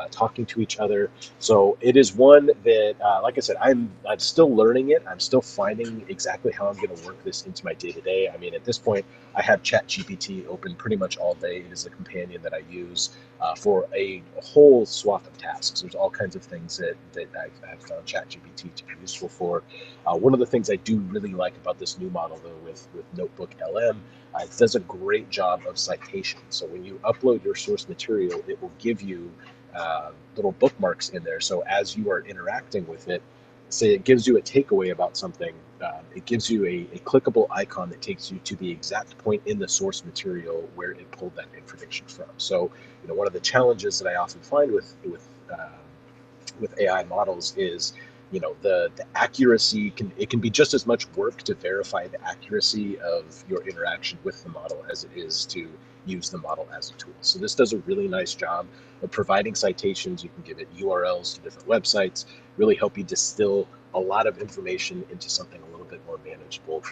talking to each other. So it is one that, like I said, I'm still learning it. I'm still finding exactly how I'm going to work this into my day to day. I mean, at this point, I have ChatGPT open pretty much all day. It is a companion that I use for a whole swath of tasks. There's all kinds of things that I've found ChatGPT to be useful for. One of the things I do really like about this new model, though, with Notebook LM, it does a great job of citation. So when you upload your source material, it will give you little bookmarks in there. So as you are interacting with it, say it gives you a takeaway about something, it gives you a clickable icon that takes you to the exact point in the source material where it pulled that information from. So, one of the challenges that I often find with AI models is, the accuracy can be just as much work to verify the accuracy of your interaction with the model as it is to use the model as a tool. So this does a really nice job of providing citations. You can give it URLs to different websites, really help you distill a lot of information into something a little bit more manageable.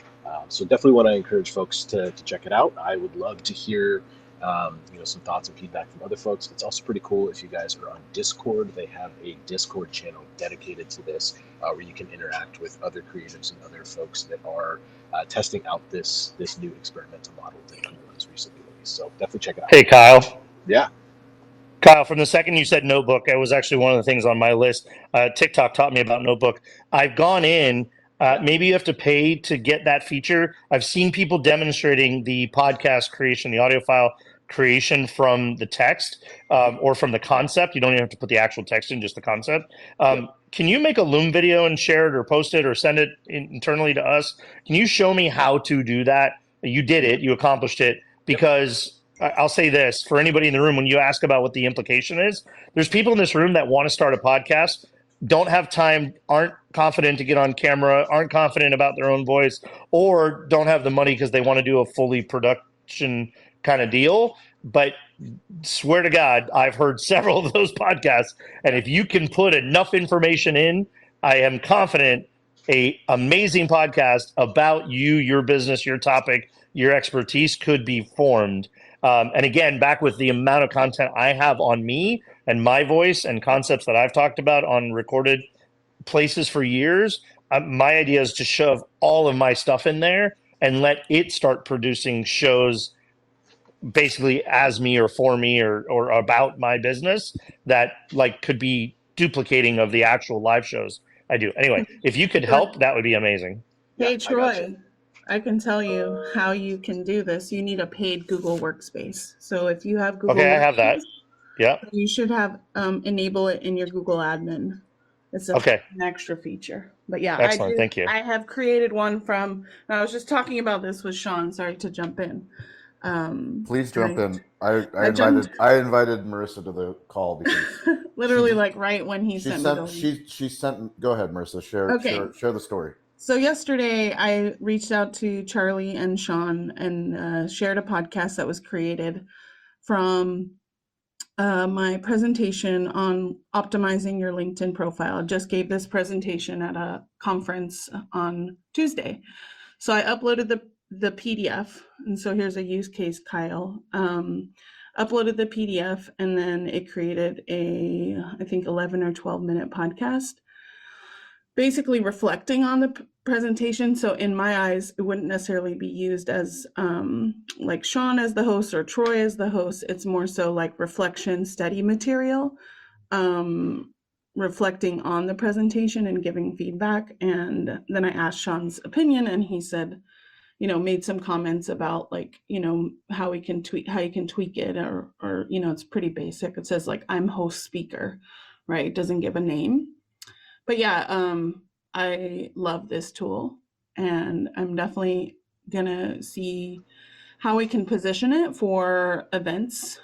So definitely want to encourage folks to check it out. I would love to hear some thoughts and feedback from other folks. It's also pretty cool if you guys are on Discord. They have a Discord channel dedicated to this, where you can interact with other creatives and other folks that are testing out this new experimental model that Google So definitely check it out. Hey, Kyle. Yeah. Kyle, from the second you said notebook, it was actually one of the things on my list. TikTok taught me about notebook. I've gone in. Maybe you have to pay to get that feature. I've seen people demonstrating the podcast creation, the audio file creation from the text or from the concept. You don't even have to put the actual text in, just the concept. Can you make a Loom video and share it or post it or send it internally to us? Can you show me how to do that? You did it. You accomplished it. Because I'll say this for anybody in the room, when you ask about what the implication is, there's people in this room that want to start a podcast, don't have time, aren't confident to get on camera, aren't confident about their own voice, or don't have the money because they want to do a fully production kind of deal. But swear to God, I've heard several of those podcasts. And if you can put enough information in, I am confident a amazing podcast about you, your business, your topic, your expertise could be formed. And again, back with the amount of content I have on me and my voice and concepts that I've talked about on recorded places for years, my idea is to shove all of my stuff in there and let it start producing shows basically as me or for me or about my business that like could be duplicating of the actual live shows I do. Anyway, if you could help, that would be amazing. Hey, Troy, I can tell you how you can do this. You need a paid Google Workspace. So if you have Google Okay, I have that. Workspace, Yeah. you should have enable it in your Google admin. It's an extra feature. But yeah, excellent. Thank you. I have created one from, I was just talking about this with Sean. Sorry to jump in. Please jump in. I invited Marissa to the call because literally like right when he sent me the link. She sent. Go ahead, Marissa. Share the story. So yesterday I reached out to Charlie and Sean and shared a podcast that was created from my presentation on optimizing your LinkedIn profile. I just gave this presentation at a conference on Tuesday. So I uploaded the PDF. And so here's a use case, Kyle. Uploaded the PDF and then it created I think 11 or 12 minute podcast, basically reflecting on the presentation. So in my eyes, it wouldn't necessarily be used as like Sean as the host or Troy as the host. It's more so like reflection, study material, reflecting on the presentation and giving feedback. And then I asked Sean's opinion and he said, made some comments about like, how you can tweak it or, it's pretty basic. It says like, I'm host speaker, right? It doesn't give a name. But yeah, I love this tool and I'm definitely gonna see how we can position it for events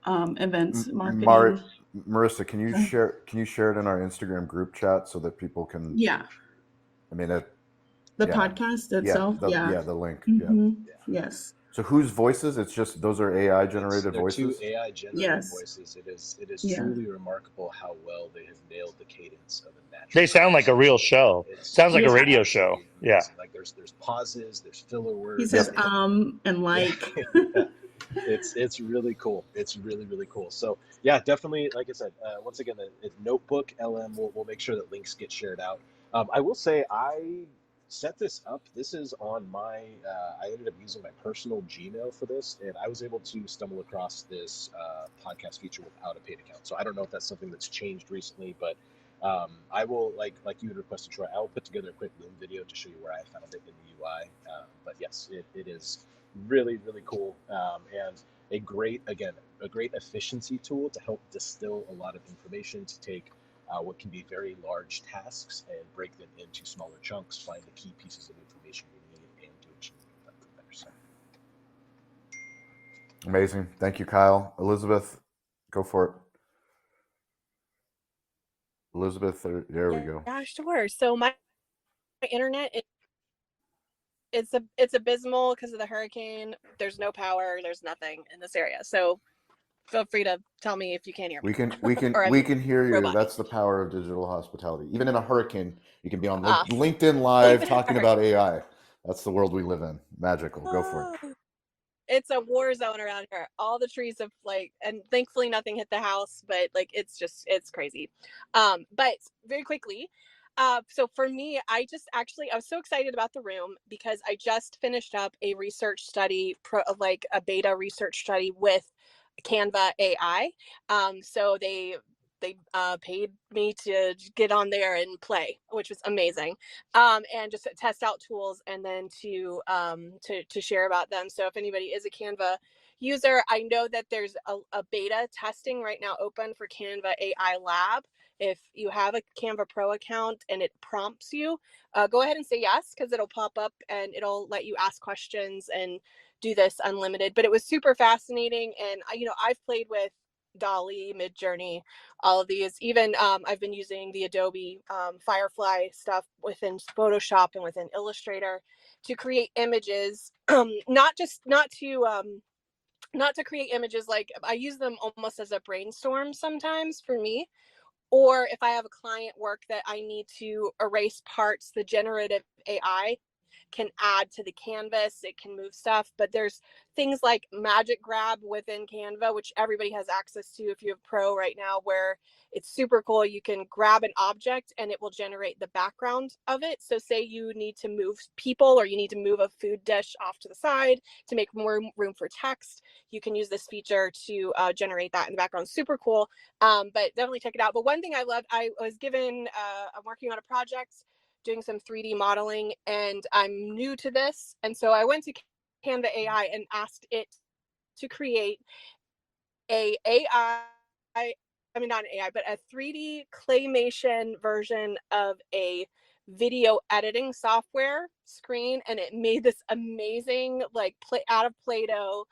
marketing. Marissa, can you share it in our Instagram group chat so that people can? Yeah. I mean, the podcast itself. The link. Mm-hmm. Yes. So whose voices? It's just those are AI generated voices. Two AI generated voices. It is truly remarkable how well they have nailed the cadence of a natural. They sound like a real show. Sounds like a radio show. Yeah. Like there's pauses, there's filler words. He says and like. It's really cool. It's really, really cool. So yeah, definitely. Like I said, once again, the Notebook LM. We'll make sure that links get shared out. I will say I set this up. This is on my, I ended up using my personal Gmail for this, and I was able to stumble across this podcast feature without a paid account. So I don't know if that's something that's changed recently, but I will, like you had requested, Troy, I will put together a quick Loom video to show you where I found it in the UI. But yes, it is really, really cool, and a great efficiency tool to help distill a lot of information, to take what can be very large tasks and break them into smaller chunks, find the key pieces of information we need, and to achieve them better. So. Amazing. Thank you, Kyle. Elizabeth, go for it. Elizabeth, there we go. Yeah, sure. So my internet it's abysmal because of the hurricane. There's no power. There's nothing in this area. So feel free to tell me if you can't hear me. We can hear you. Robot. That's the power of digital hospitality. Even in a hurricane, you can be on LinkedIn Live talking about AI. That's the world we live in. Magical. Go for it. It's a war zone around here. All the trees have and thankfully nothing hit the house, but it's crazy. But very quickly, So for me, I was so excited about the room because I just finished up a research study, like a beta research study with Canva AI. So they paid me to get on there and play, which was amazing, and just test out tools and then to share about them. So if anybody is a Canva user, I know that there's a beta testing right now open for Canva AI Lab. If you have a Canva Pro account and it prompts you, go ahead and say yes, because it'll pop up and it'll let you ask questions and do this unlimited. But it was super fascinating, and I've played with Dolly, Midjourney, all of these. Even I've been using the Adobe Firefly stuff within Photoshop and within Illustrator to create images. Not to create images, like I use them almost as a brainstorm sometimes for me. Or if I have a client work that I need to erase parts, the generative AI can add to the canvas, it can move stuff. But there's things like Magic Grab within Canva, which everybody has access to if you have Pro right now, where it's super cool. You can grab an object and it will generate the background of it. So say you need to move people, or you need to move a food dish off to the side to make more room for text, you can use this feature to generate that in the background. Super cool. But definitely check it out. But one thing I loved, I'm working on a project doing some 3D modeling, and I'm new to this. And so I went to Canva AI and asked it to create a AI, I mean, not an AI, but a 3D claymation version of a video editing software screen. And it made this amazing, like, out of Play-Doh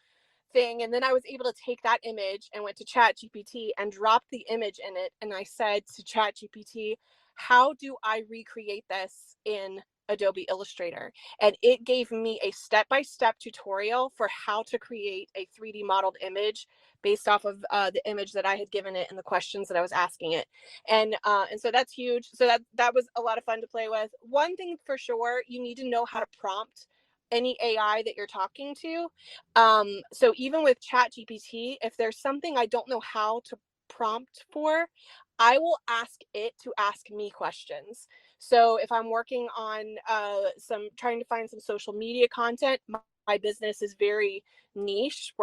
thing. And then I was able to take that image and went to Chat GPT and dropped the image in it. And I said to Chat GPT, how do I recreate this in Adobe Illustrator? And it gave me a step-by-step tutorial for how to create a 3D modeled image based off of the image that I had given it and the questions that I was asking it. And so that's huge. So that was a lot of fun to play with. One thing for sure, you need to know how to prompt any AI that you're talking to. So even with Chat GPT, if there's something I don't know how to prompt for, I will ask it to ask me questions. So if I'm working on trying to find some social media content, my business is very niche,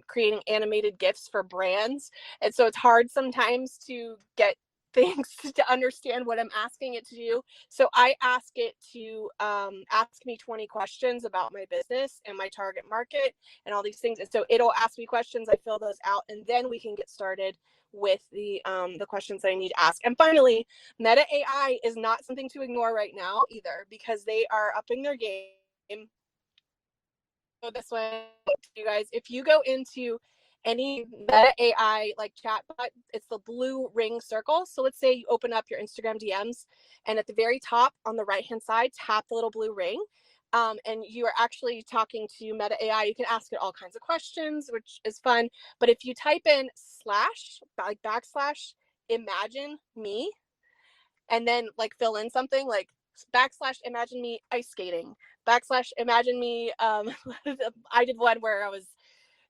creating animated GIFs for brands. And so it's hard sometimes to get things to understand what I'm asking it to do. So I ask it to ask me 20 questions about my business and my target market and all these things. And so it'll ask me questions, I fill those out, and then we can get started with the questions that I need to ask. And finally, Meta AI is not something to ignore right now either, because they are upping their game. So this one to you guys, if you go into any Meta AI like chatbot, it's the blue ring circle. So let's say you open up your Instagram DMs, and at the very top on the right hand side, tap the little blue ring. And you are actually talking to Meta AI. You can ask it all kinds of questions, which is fun. But if you type in /imagine me, and then like fill in something like /imagine me ice skating, /imagine me I did one where I was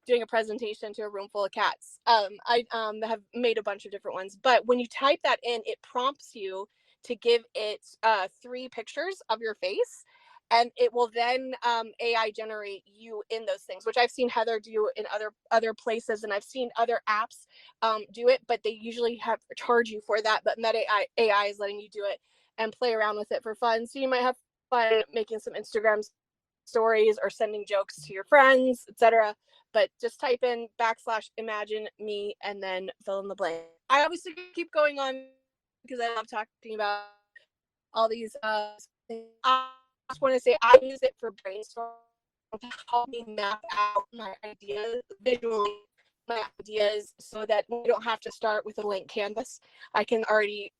doing a presentation to a room full of cats. I have made a bunch of different ones, but when you type that in, it prompts you to give it 3 pictures of your face, and it will then AI generate you in those things, which I've seen Heather do in other places, and I've seen other apps do it, but they usually charge you for that. But Meta AI is letting you do it and play around with it for fun. So you might have fun making some Instagram stories or sending jokes to your friends, etc. But just type in /imagine me and then fill in the blank. I obviously keep going on because I love talking about all these things. I just want to say I use it for brainstorming to help me map out my ideas visually, my ideas, so that we don't have to start with a blank canvas. I can already.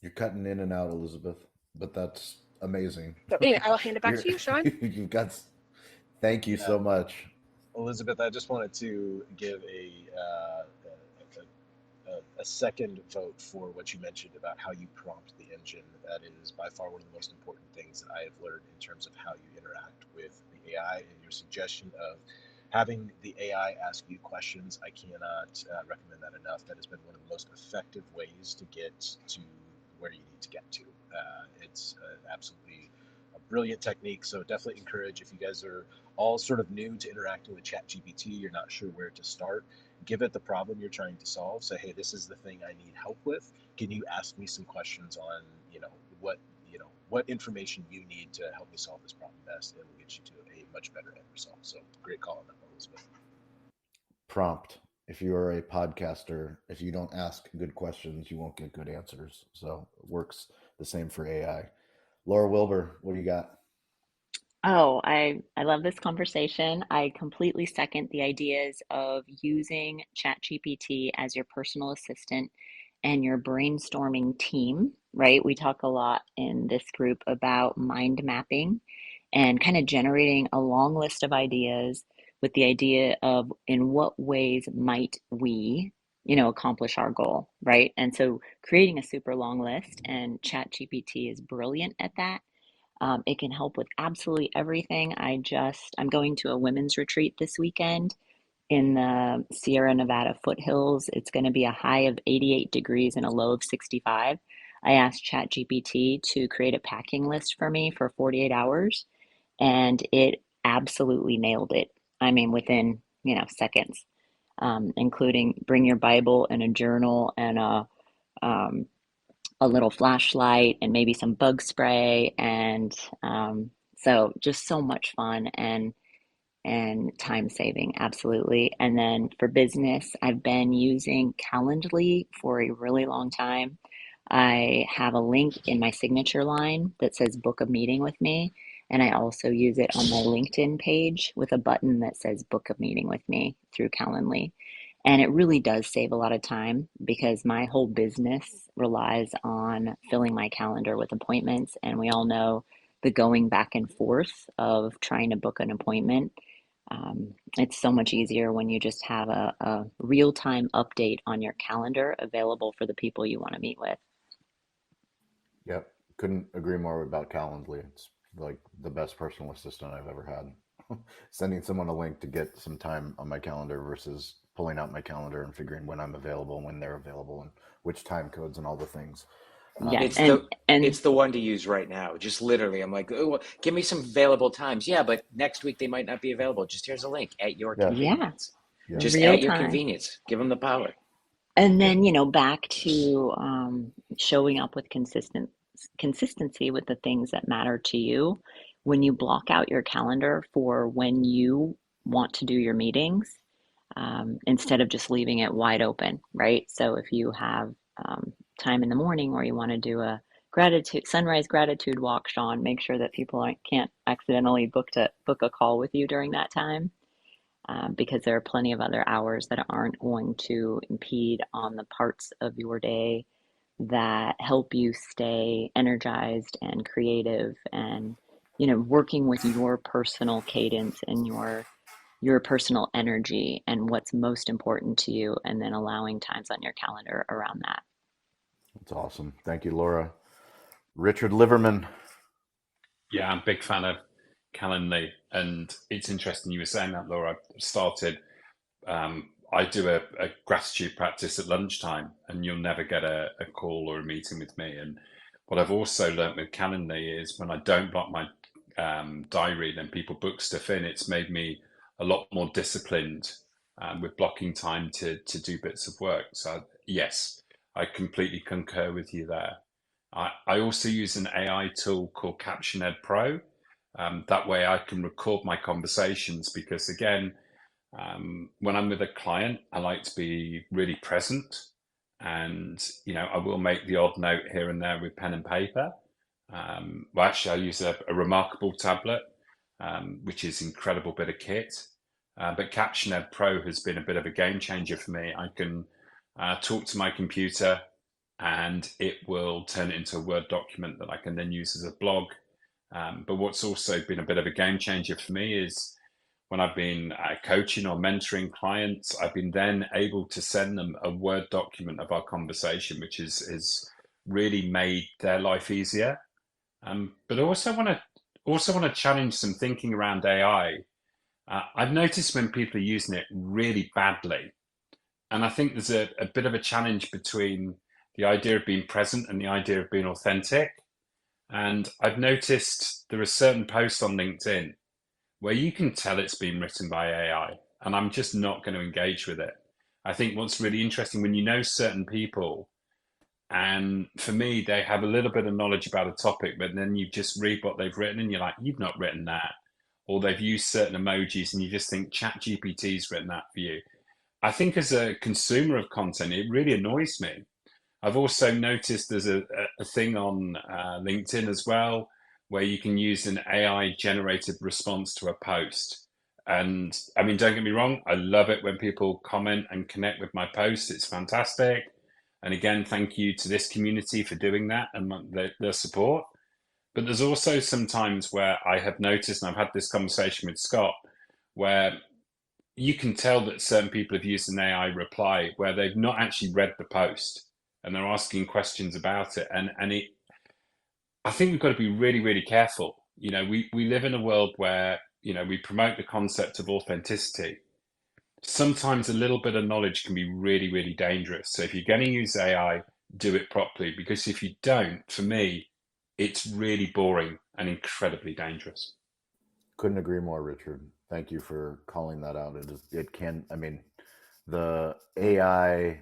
You're cutting in and out, Elizabeth, but that's amazing. So anyway, I will hand it back to you, Sean. You've got. Thank you so much. Elizabeth, I just wanted to give a second vote for what you mentioned about how you prompt the engine. That is by far one of the most important things that I have learned in terms of how you interact with the AI, and your suggestion of having the AI ask you questions. I cannot recommend that enough. That has been one of the most effective ways to get to where you need to get to. It's absolutely a brilliant technique. So definitely encourage, if you guys are all sort of new to interacting with ChatGPT, you're not sure where to start, give it the problem you're trying to solve. Say, hey, this is the thing I need help with. Can you ask me some questions on, what information you need to help me solve this problem best, and we'll get you to a much better end result. So great call on that one, Elizabeth. Prompt. If you are a podcaster, if you don't ask good questions, you won't get good answers. So it works the same for AI. Laura Wilbur, what do you got? Oh, I love this conversation. I completely second the ideas of using ChatGPT as your personal assistant and your brainstorming team, right? We talk a lot in this group about mind mapping and kind of generating a long list of ideas with the idea of in what ways might we, accomplish our goal, right? And so creating a super long list, and ChatGPT is brilliant at that. It can help with absolutely everything. I'm going to a women's retreat this weekend in the Sierra Nevada foothills. It's going to be a high of 88 degrees and a low of 65. I asked ChatGPT to create a packing list for me for 48 hours, and it absolutely nailed it. I mean, within, seconds, including bring your Bible and a journal and um, a little flashlight and maybe some bug spray. And so just so much fun and time saving, absolutely. And then for business, I've been using Calendly for a really long time. I have a link in my signature line that says book a meeting with me. And I also use it on my LinkedIn page with a button that says book a meeting with me through Calendly. And it really does save a lot of time because my whole business relies on filling my calendar with appointments. And we all know the going back and forth of trying to book an appointment. It's so much easier when you just have a real-time update on your calendar available for the people you want to meet with. Yep. Couldn't agree more about Calendly. It's like the best personal assistant I've ever had. Sending someone a link to get some time on my calendar versus pulling out my calendar and figuring when I'm available and when they're available and which time codes and all the things. Yeah, It's and it's the one to use right now. Just literally, I'm like, oh, give me some available times. Yeah, but next week they might not be available. Just here's a link at your Yeah. yeah, convenience. Yeah. Just real at your time. convenience. Give them the power. And then, back to showing up with consistency with the things that matter to you. When you block out your calendar for when you want to do your meetings, instead of just leaving it wide open, right? So if you have time in the morning where you want to do a sunrise gratitude walk, Sean, make sure that people can't accidentally book a call with you during that time. Because there are plenty of other hours that aren't going to impede on the parts of your day that help you stay energized and creative and working with your personal cadence and your personal energy and what's most important to you, and then allowing times on your calendar around that. That's awesome. Thank you, Laura. Richard Liverman. Yeah, I'm a big fan of Calendly, and it's interesting you were saying that, Laura. I do a gratitude practice at lunchtime, and you'll never get a call or a meeting with me. And what I've also learned with Calendly is when I don't block my diary, then people book stuff in. It's made me a lot more disciplined with blocking time to do bits of work. So yes, I completely concur with you there. I also use an AI tool called CaptionEd Pro. That way I can record my conversations because, again, when I'm with a client, I like to be really present. And, I will make the odd note here and there with pen and paper. Well, actually, I use a remarkable tablet, which is an incredible bit of kit. But CaptionEd Pro has been a bit of a game changer for me. I can talk to my computer and it will turn it into a Word document that I can then use as a blog. But what's also been a bit of a game changer for me is when I've been coaching or mentoring clients, I've been then able to send them a Word document of our conversation, which is really made their life easier. But I also want to challenge some thinking around AI. I've noticed when people are using it really badly, and I think there's a bit of a challenge between the idea of being present and the idea of being authentic. And I've noticed there are certain posts on LinkedIn where you can tell it's been written by AI, and I'm just not going to engage with it. I think what's really interesting when you know certain people, and for me, they have a little bit of knowledge about a topic, but then you just read what they've written and you're like, you've not written that. Or they've used certain emojis and you just think ChatGPT's written that for you. I think as a consumer of content, it really annoys me. I've also noticed there's a thing on LinkedIn as well where you can use an AI generated response to a post. And I mean, don't get me wrong, I love it when people comment and connect with my posts. It's fantastic. And again, thank you to this community for doing that and their support. But there's also some times where I have noticed, and I've had this conversation with Scott, where you can tell that certain people have used an AI reply where they've not actually read the post and they're asking questions about it. And I think we've got to be really, really careful. You know, we live in a world where, you know, we promote the concept of authenticity. Sometimes a little bit of knowledge can be really, really dangerous. So if you're going to use AI, do it properly, because if you don't, for me, it's really boring and incredibly dangerous. Couldn't agree more, Richard. Thank you for calling that out. It can, I mean, the AI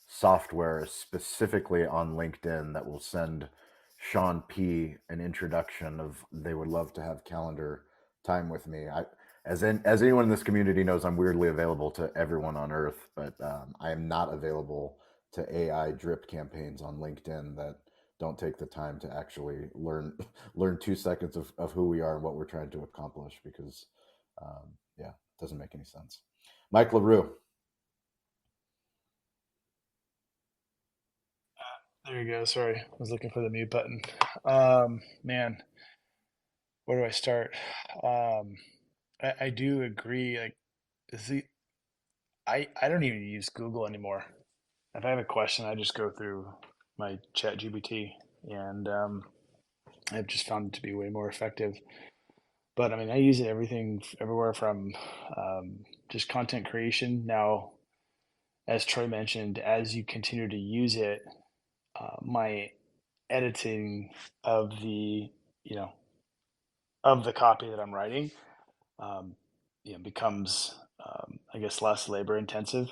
software specifically on LinkedIn that will send Sean P an introduction of they would love to have calendar time with me. As anyone in this community knows, I'm weirdly available to everyone on earth, but I am not available to AI drip campaigns on LinkedIn that don't take the time to actually learn 2 seconds of who we are and what we're trying to accomplish, because yeah, it doesn't make any sense. Mike LaRue. There you go. Sorry, I was looking for the mute button. Man, where do I start? I do agree. Like, I don't even use Google anymore. If I have a question, I just go through my Chat GPT, and I've just found it to be way more effective. But I mean, I use it everywhere from just content creation. Now, as Troy mentioned, as you continue to use it, my editing of the you know of the copy that I'm writing, becomes I guess less labor intensive,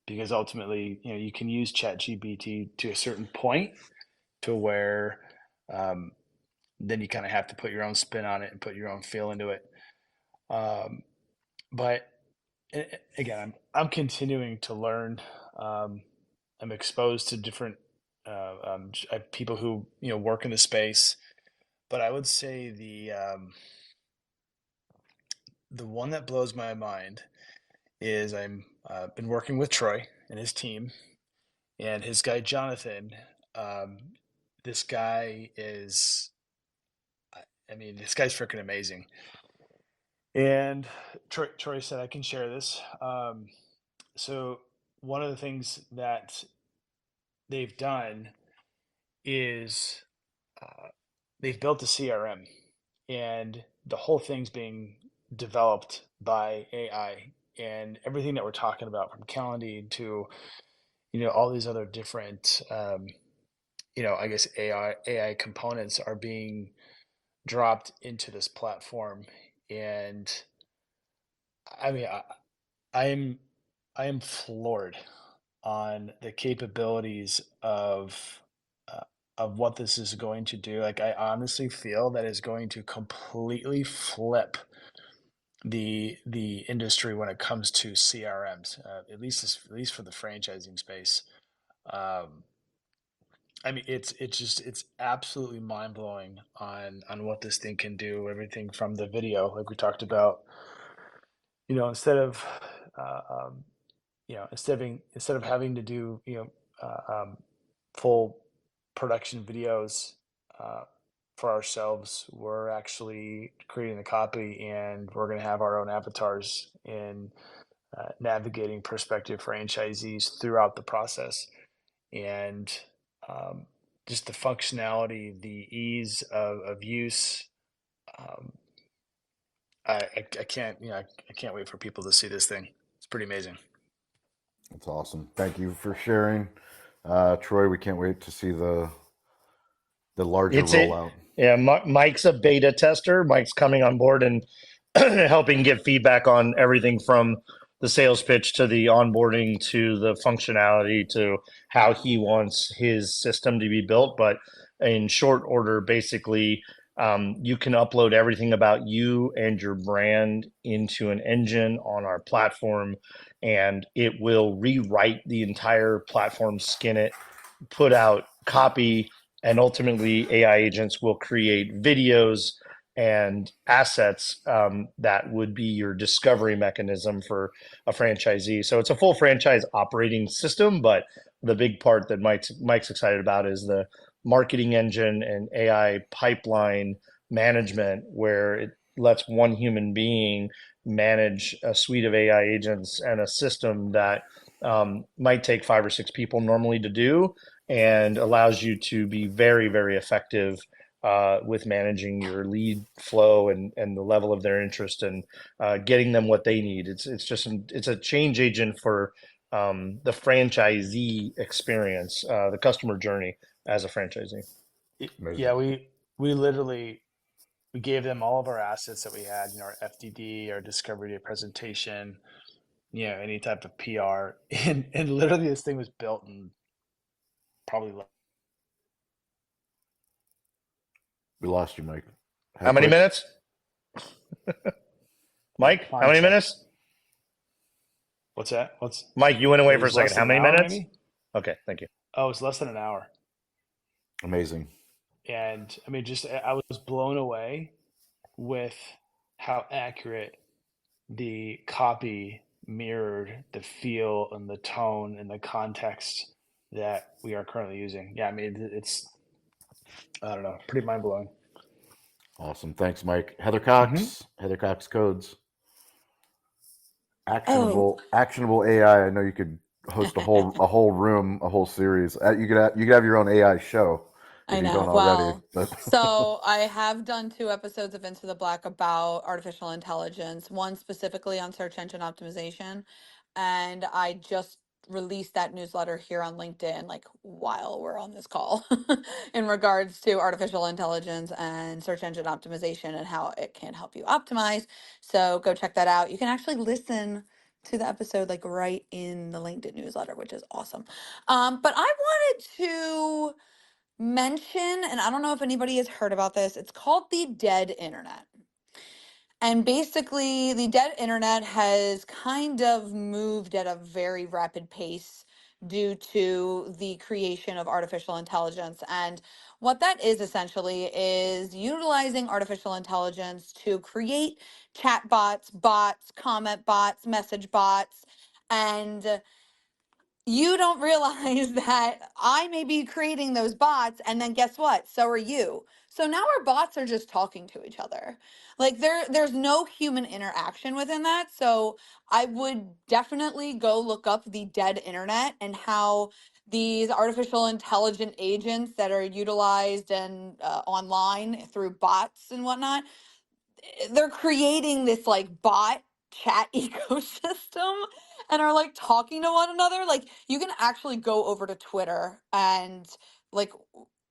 because ultimately you can use ChatGPT to a certain point to where um, then you kind of have to put your own spin on it and put your own feel into it. But again, I'm continuing to learn. I'm exposed to different people who work in the space, but I would say the one that blows my mind is I'm been working with Troy and his team and his guy Jonathan. Um, this guy is, I mean, this guy's freaking amazing. And Troy said I can share this. So one of the things that they've done is they've built a CRM, and the whole thing's being developed by AI, and everything that we're talking about, from Calendly to all these other different I guess AI components, are being dropped into this platform. And I mean, I am floored on the capabilities of what this is going to do. Like, I honestly feel that is going to completely flip the industry when it comes to CRMs, at least for the franchising space. Um, I mean, it's absolutely mind blowing on what this thing can do. Everything from the video, like we talked about. Instead of uh, um, instead of having to do full production videos uh, for ourselves, we're actually creating the copy, and we're going to have our own avatars in navigating prospective franchisees throughout the process. And um, just the functionality, the ease of use. um, I can't I can't wait for people to see this thing. It's pretty amazing. That's awesome. Thank you for sharing. Troy, we can't wait to see the larger It's it. rollout. Yeah, Mike's a beta tester. Mike's coming on board and helping give feedback on everything from the sales pitch to the onboarding to the functionality to how he wants his system to be built. But in short order, basically, you can upload everything about you and your brand into an engine on our platform, and it will rewrite the entire platform, skin it, put out copy, and ultimately AI agents will create videos and assets that would be your discovery mechanism for a franchisee. So it's a full franchise operating system, but the big part that Mike's excited about is the marketing engine and AI pipeline management, where it lets one human being manage a suite of AI agents and a system that might take 5 or 6 people normally to do, and allows you to be very, very effective with managing your lead flow and the level of their interest and getting them what they need. It's a change agent for the franchisee experience, the customer journey as a franchisee. Yeah, we literally we gave them all of our assets that we had, our FDD, our discovery day presentation, any type of PR, and literally this thing was built in probably We lost you, Mike. How many minutes? Mike, how many 5 seconds. minutes? What's that? Mike, you went away It for a was second. less How than an many hour, minutes? maybe? Okay, thank you. Oh, it's less than an hour. Amazing. And I mean, I was blown away with how accurate the copy mirrored the feel and the tone and the context that we are currently using. Yeah, I mean, it's, I don't know, pretty mind blowing. Awesome. Thanks, Mike. Heather Cox, Heather Cox Codes. Actionable AI. I know you could host a whole room, a whole series. You could have your own AI show if I you know. don't already. Well, But so I have done 2 episodes of Into the Black about artificial intelligence, one specifically on search engine optimization. And I just released that newsletter here on LinkedIn, like while we're on this call, in regards to artificial intelligence and search engine optimization and how it can help you optimize. So go check that out. You can actually listen to the episode like right in the LinkedIn newsletter, which is awesome. But I wanted to mention, and I don't know if anybody has heard about this, it's called the dead internet. And basically, the dead internet has kind of moved at a very rapid pace due to the creation of artificial intelligence. And what that is essentially is utilizing artificial intelligence to create chat bots, comment bots, message bots, and you don't realize that I may be creating those bots, and then guess what? So are you. So now our bots are just talking to each other. Like there's no human interaction within that. So I would definitely go look up the dead internet and how these artificial intelligent agents that are utilized and online through bots and whatnot, they're creating this like bot chat ecosystem and are like talking to one another. Like you can actually go over to Twitter and like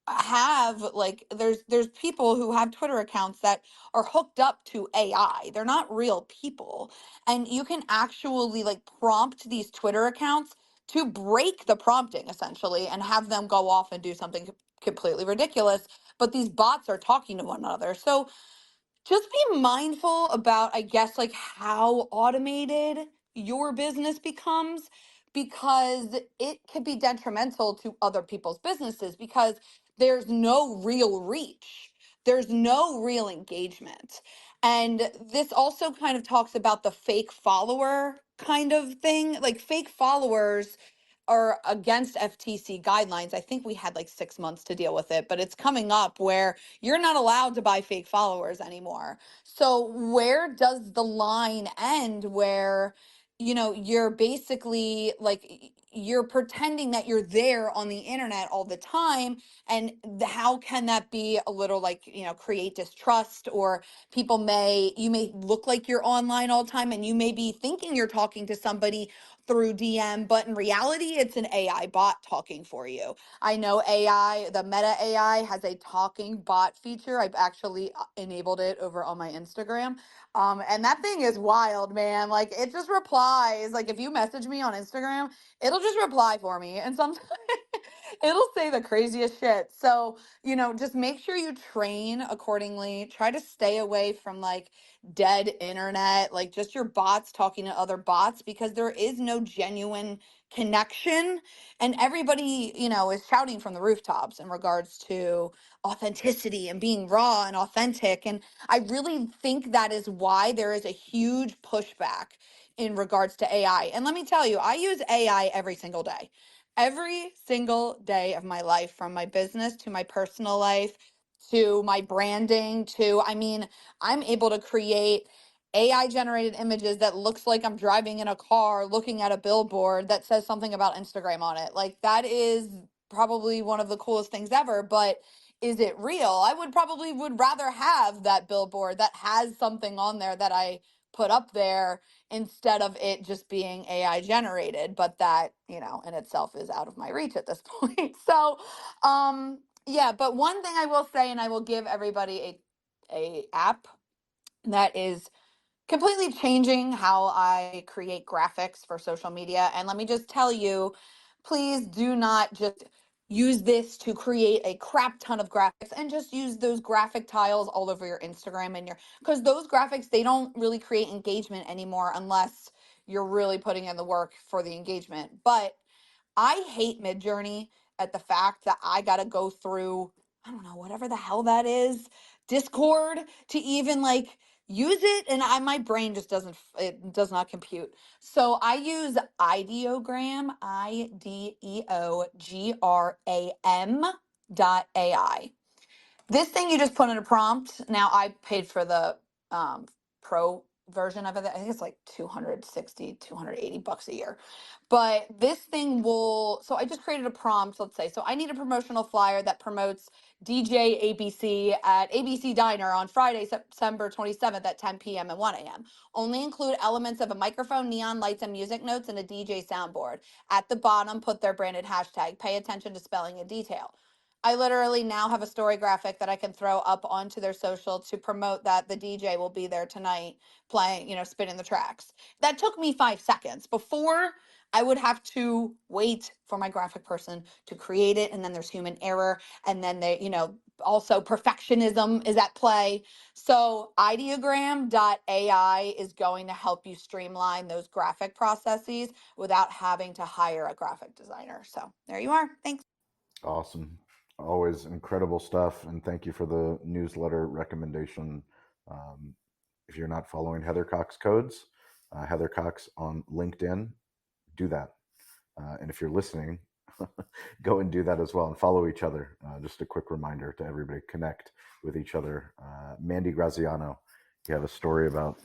have like there's people who have Twitter accounts that are hooked up to AI. They're not real people. And you can actually like prompt these Twitter accounts to break the prompting essentially and have them go off and do something completely ridiculous. But these bots are talking to one another. So just be mindful about, I guess, like how automated your business becomes, because it could be detrimental to other people's businesses because there's no real reach, there's no real engagement. And this also kind of talks about the fake follower kind of thing. Like fake followers are against FTC guidelines. I think we had like 6 months to deal with it, but it's coming up where you're not allowed to buy fake followers anymore. So where does the line end where, you're basically like you're pretending that you're there on the internet all the time, and how can that be a little like, create distrust, or you may look like you're online all the time and you may be thinking you're talking to somebody, through DM, but in reality, it's an AI bot talking for you. I know AI, the Meta AI has a talking bot feature. I've actually enabled it over on my Instagram. And that thing is wild, man. Like it just replies. Like if you message me on Instagram, it'll just reply for me. And sometimes it'll say the craziest shit. So, just make sure you train accordingly. Try to stay away from like dead internet, like just your bots talking to other bots because there is no genuine connection. And everybody, is shouting from the rooftops in regards to authenticity and being raw and authentic. And I really think that is why there is a huge pushback in regards to AI. And let me tell you, I use AI every single day. Every single day of my life, from my business to my personal life to my branding to, I'm able to create AI generated images that looks like I'm driving in a car looking at a billboard that says something about Instagram on it. Like that is probably one of the coolest things ever, but is it real? I would rather have that billboard that has something on there that I put up there instead of it just being AI generated, but that, in itself is out of my reach at this point. So, yeah, but one thing I will say, and I will give everybody a app that is completely changing how I create graphics for social media. And let me just tell you, please do not just use this to create a crap ton of graphics and just use those graphic tiles all over your Instagram and because those graphics, they don't really create engagement anymore unless you're really putting in the work for the engagement. But I hate Midjourney at the fact that I got to go through, I don't know, whatever the hell that is, Discord to even like use it. And my brain just it does not compute. So I use Ideogram, Ideogram.ai. This thing you just put in a prompt. Now I paid for the pro version of it. I think it's like 260, 280 bucks a year. But this thing so I just created a prompt, let's say. So I need a promotional flyer that promotes DJ ABC at ABC Diner on Friday, September 27th at 10 p.m. and 1 a.m. Only include elements of a microphone, neon lights, and music notes, and a DJ soundboard. At the bottom, put their branded hashtag. Pay attention to spelling and detail. I literally now have a story graphic that I can throw up onto their social to promote that the DJ will be there tonight playing, spinning the tracks. That took me 5 seconds. Before, I would have to wait for my graphic person to create it, and then there's human error, and then also perfectionism is at play. So ideogram.ai is going to help you streamline those graphic processes without having to hire a graphic designer. So there you are. Thanks. Awesome. Always incredible stuff. And thank you for the newsletter recommendation. If you're not following Heather Cox Codes, Heather Cox on LinkedIn, do that. And if you're listening, go and do that as well and follow each other. Just a quick reminder to everybody, connect with each other. Mandy Graziano, you have a story about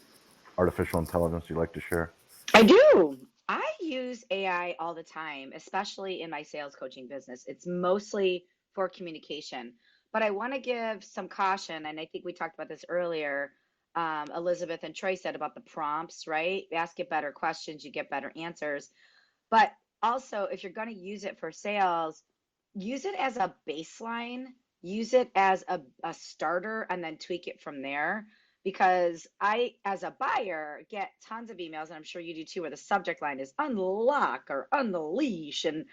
artificial intelligence you'd like to share? I do. I use AI all the time, especially in my sales coaching business. It's mostly for communication, but I want to give some caution. And I think we talked about this earlier. Elizabeth and Troy said about the prompts, right? Ask it better questions, you get better answers. But also, if you're going to use it for sales, use it as a baseline, use it as a starter, and then tweak it from there. Because I, as a buyer, get tons of emails, and I'm sure you do too, where the subject line is unlock or unleash. And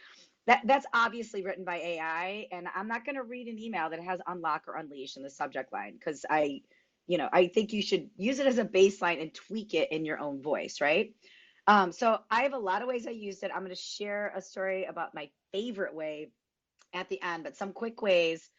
that's obviously written by AI. And I'm not going to read an email that has unlock or unleash in the subject line because I think you should use it as a baseline and tweak it in your own voice, right? So I have a lot of ways I used it. I'm going to share a story about my favorite way at the end, but some quick ways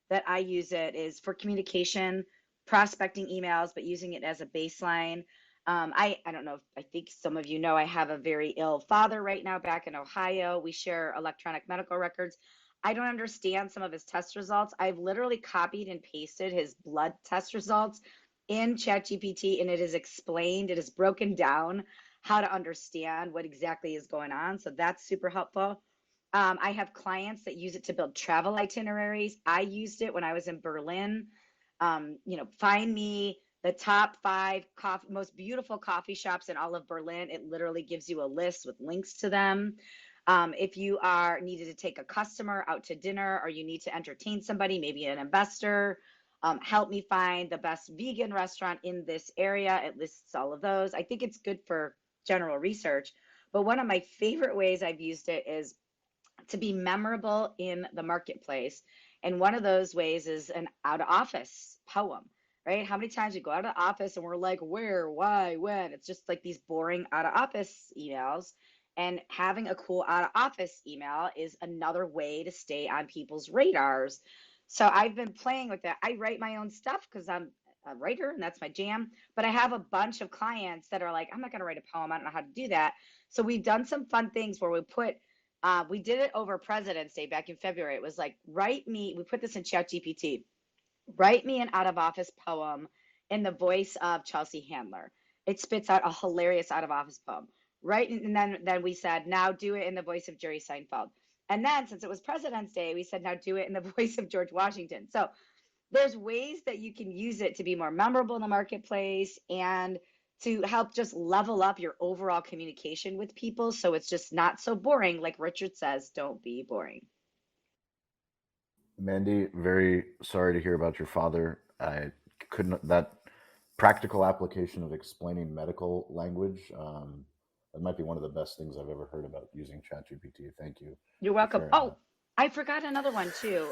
that I use it is for communication, prospecting emails, but using it as a baseline. I don't know if I think some of you know I have a very ill father right now back in Ohio. We share electronic medical records. I don't understand some of his test results. I've literally copied and pasted his blood test results in ChatGPT, and it is explained, it is broken down how to understand what exactly is going on. So that's super helpful. I have clients that use it to build travel itineraries. I used it when I was in Berlin. Find me the top 5 most beautiful coffee shops in all of Berlin. It literally gives you a list with links to them. If you are needed to take a customer out to dinner, or you need to entertain somebody, maybe an investor, help me find the best vegan restaurant in this area. It lists all of those. I think it's good for general research. But one of my favorite ways I've used it is to be memorable in the marketplace. And one of those ways is an out of office poem, right? How many times we go out of the office and we're like, where, why, when? It's just like these boring out of office emails. And having a cool out of office email is another way to stay on people's radars. So I've been playing with that. I write my own stuff because I'm a writer and that's my jam. But I have a bunch of clients that are like, I'm not going to write a poem. I don't know how to do that. So we've done some fun things where we did it over President's Day back in February. It was like, we put this in Chat GPT, write me an out of office poem in the voice of Chelsea Handler. It spits out a hilarious out of office poem. Right. And then we said, now do it in the voice of Jerry Seinfeld. And then since it was President's Day, we said, now do it in the voice of George Washington. So there's ways that you can use it to be more memorable in the marketplace and to help just level up your overall communication with people. So it's just not so boring. Like Richard says, don't be boring. Mandy, very sorry to hear about your father. I couldn't, that practical application of explaining medical language, that might be one of the best things I've ever heard about using ChatGPT. Thank you. You're welcome. Oh, I forgot another one too.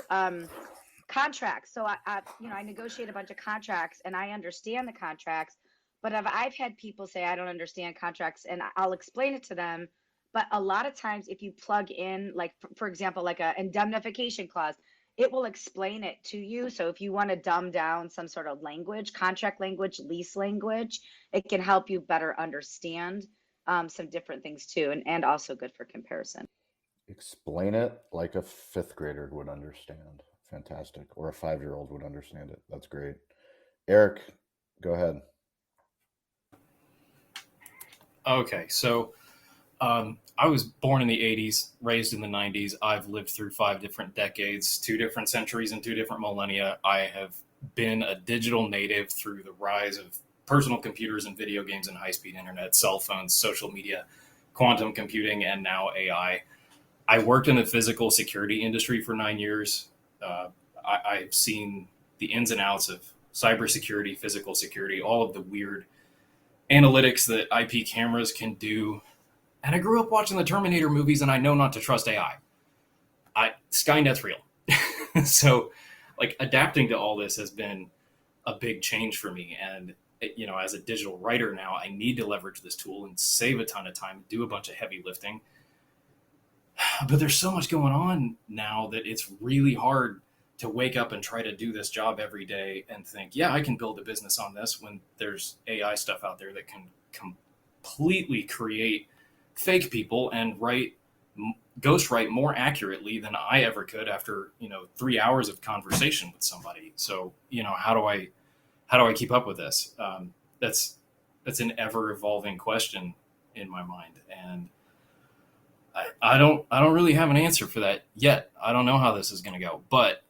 Contracts. So I negotiate a bunch of contracts and I understand the contracts, but I've had people say I don't understand contracts and I'll explain it to them. But a lot of times if you plug in, like, for example, like a indemnification clause, it will explain it to you. So if you want to dumb down some sort of language, contract language, lease language, it can help you better understand some different things too, and also good for comparison. Explain it like a 5th grader would understand. Fantastic. Or a 5-year-old would understand it. That's great. Eric, go ahead. Okay, so I was born in the 80s, raised in the 90s. I've lived through 5 different decades, 2 different centuries, and 2 different millennia. I have been a digital native through the rise of personal computers and video games and high-speed internet, cell phones, social media, quantum computing, and now AI. I worked in the physical security industry for 9 years. I've seen the ins and outs of cybersecurity, physical security, all of the weird analytics that IP cameras can do. And I grew up watching the Terminator movies, and I know not to trust AI. Skynet's real. So, like, adapting to all this has been a big change for me. And, as a digital writer now, I need to leverage this tool and save a ton of time, do a bunch of heavy lifting. But there's so much going on now that it's really hard to wake up and try to do this job every day and think, yeah, I can build a business on this, when there's AI stuff out there that can completely create fake people and ghostwrite more accurately than I ever could after 3 hours of conversation with somebody. So how do I keep up with this? That's an ever evolving question in my mind, and I don't really have an answer for that yet. I don't know how this is going to go, but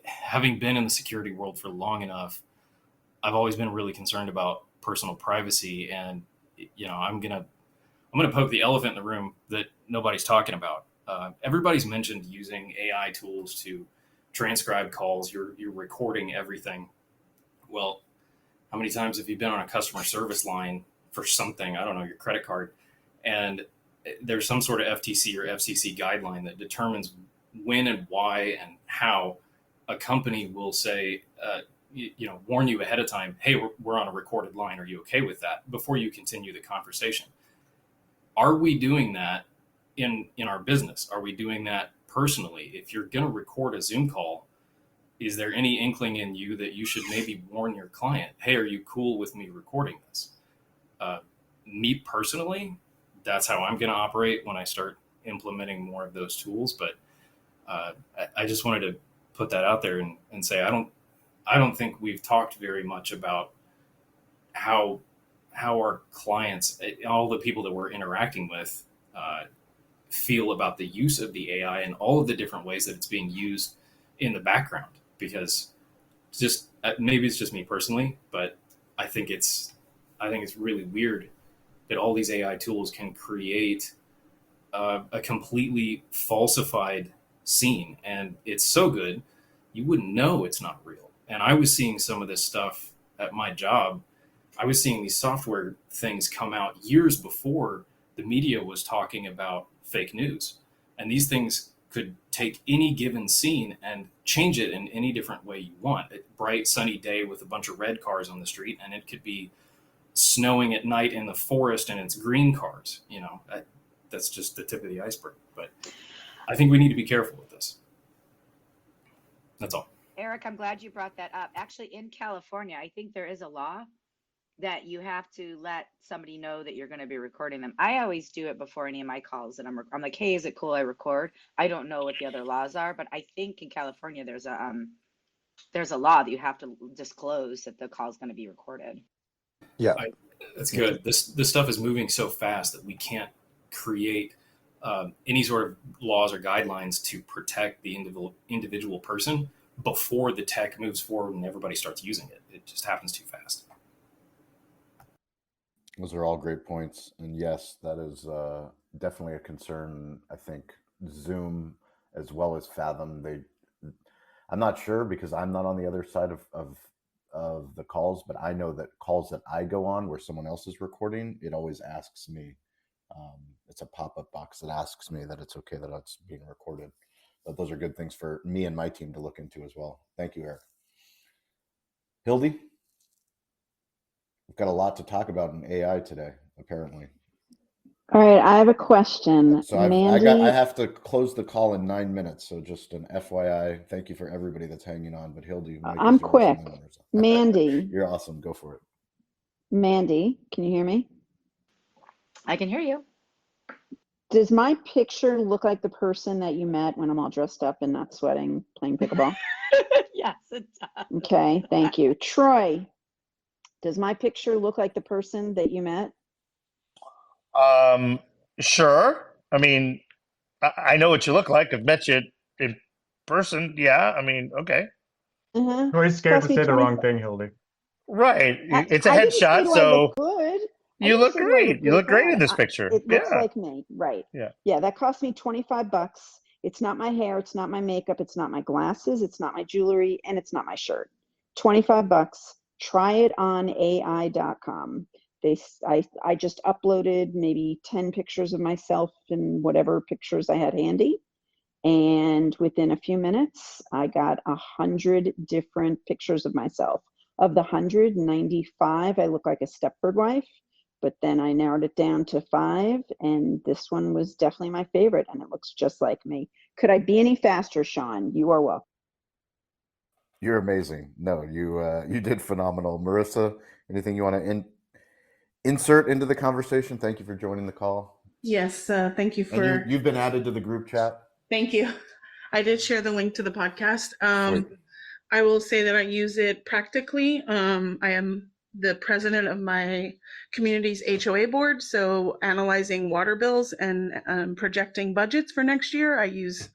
having been in the security world for long enough, I've always been really concerned about personal privacy, and I'm gonna poke the elephant in the room that nobody's talking about. Everybody's mentioned using AI tools to transcribe calls. You're recording everything. Well, how many times have you been on a customer service line for something? I don't know, your credit card, and there's some sort of FTC or FCC guideline that determines when and why and how a company will say, warn you ahead of time, hey, we're on a recorded line. Are you okay with that? Before you continue the conversation. Are we doing that in our business? Are we doing that personally? If you're going to record a Zoom call, is there any inkling in you that you should maybe warn your client, hey, are you cool with me recording this? Me personally, that's how I'm going to operate when I start implementing more of those tools. But I just wanted to put that out there and say, I don't think we've talked very much about how our clients, all the people that we're interacting with, feel about the use of the AI and all of the different ways that it's being used in the background. Because just maybe it's just me personally, but I think it's really weird that all these AI tools can create a completely falsified scene, and it's so good you wouldn't know it's not real. And I was seeing some of this stuff at my job. I was seeing these software things come out years before the media was talking about fake news, and these things could take any given scene and change it in any different way you want. A bright sunny day with a bunch of red cars on the street, and it could be snowing at night in the forest and it's green cars. That's just the tip of the iceberg. But I think we need to be careful with this. That's all. Eric, I'm glad you brought that up. Actually, in California, I think there is a law that you have to let somebody know that you're going to be recording them. I always do it before any of my calls, and I'm like, hey, is it cool I record? I don't know what the other laws are, but I think in California there's a law that you have to disclose that the call is going to be recorded. Yeah, that's good. This stuff is moving so fast that we can't create any sort of laws or guidelines to protect the individual person before the tech moves forward and everybody starts using it. It just happens too fast. those are all great points. And yes, that is definitely a concern. I think Zoom as well as Fathom, I'm not sure because I'm not on the other side of the calls, but I know that calls that I go on where someone else is recording, it always asks me. It's a pop-up box that asks me that it's okay that it's being recorded. But those are good things for me and my team to look into as well. Thank you, Eric. Hildy, we've got a lot to talk about in AI today, apparently. All right, I have a question. So Mandy, I have to close the call in 9 minutes. So just an FYI, thank you for everybody that's hanging on. But Hildy, I'm quick. Mandy, you're awesome. Go for it. Mandy, can you hear me? I can hear you. Does my picture look like the person that you met when I'm all dressed up and not sweating playing pickleball? Yes, it does. Okay, thank you. Troy, does my picture look like the person that you met? Sure. I mean, I know what you look like. I've met you in person. Yeah. I mean, okay. Troy's scared to say the wrong thing, Hildy. Right. It's a I didn't say, headshot, do I look so good? you look great. You look great in Bad. this picture. It looks Yeah. like me, right? Yeah. Yeah, that cost me $25. It's not my hair, it's not my makeup, it's not my glasses, it's not my jewelry, and it's not my shirt. $25. Try it on AI.com. I just uploaded maybe 10 pictures of myself and whatever pictures I had handy. And within a few minutes, I got 100 different pictures of myself. Of the 195, I look like a Stepford wife, but then I narrowed it down to 5, and this one was definitely my favorite, and it looks just like me. Could I be any faster, Sean? You are welcome. You're amazing. No, you did phenomenal. Marissa, anything you want to insert into the conversation? Thank you for joining the call. Yes, thank you for. And you've been added to the group chat. Thank you. I did share the link to the podcast. Sweet. I will say that I use it practically. I am the president of my community's HOA board, so analyzing water bills and projecting budgets for next year, I use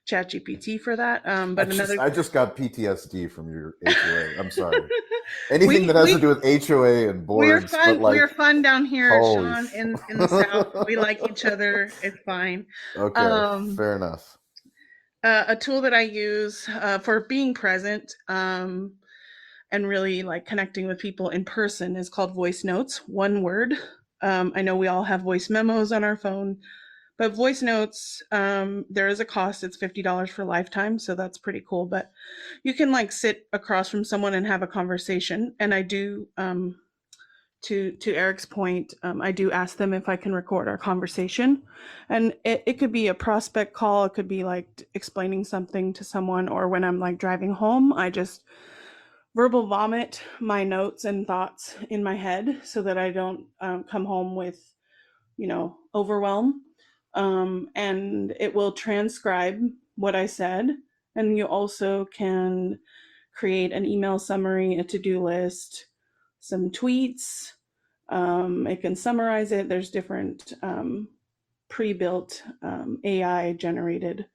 ChatGPT for that. But I just got PTSD from your HOA. I'm sorry. Anything that has to do with HOA and boards. We're fun. But like, we're fun down here, Sean. In the South, we like each other. It's fine. Okay, fair enough. A tool that I use for being present and really like connecting with people in person is called Voice Notes. One word. I know we all have voice memos on our phone, but Voice Notes, there is a cost. It's $50 for lifetime, so that's pretty cool. But you can like sit across from someone and have a conversation. And I do, to Eric's point, I do ask them if I can record our conversation. And it could be a prospect call. It could be like explaining something to someone, or when I'm like driving home, I just verbal vomit my notes and thoughts in my head so that I don't come home with, overwhelm. And it will transcribe what I said. And you also can create an email summary, a to-do list, some tweets. It can summarize it. There's different pre-built AI generated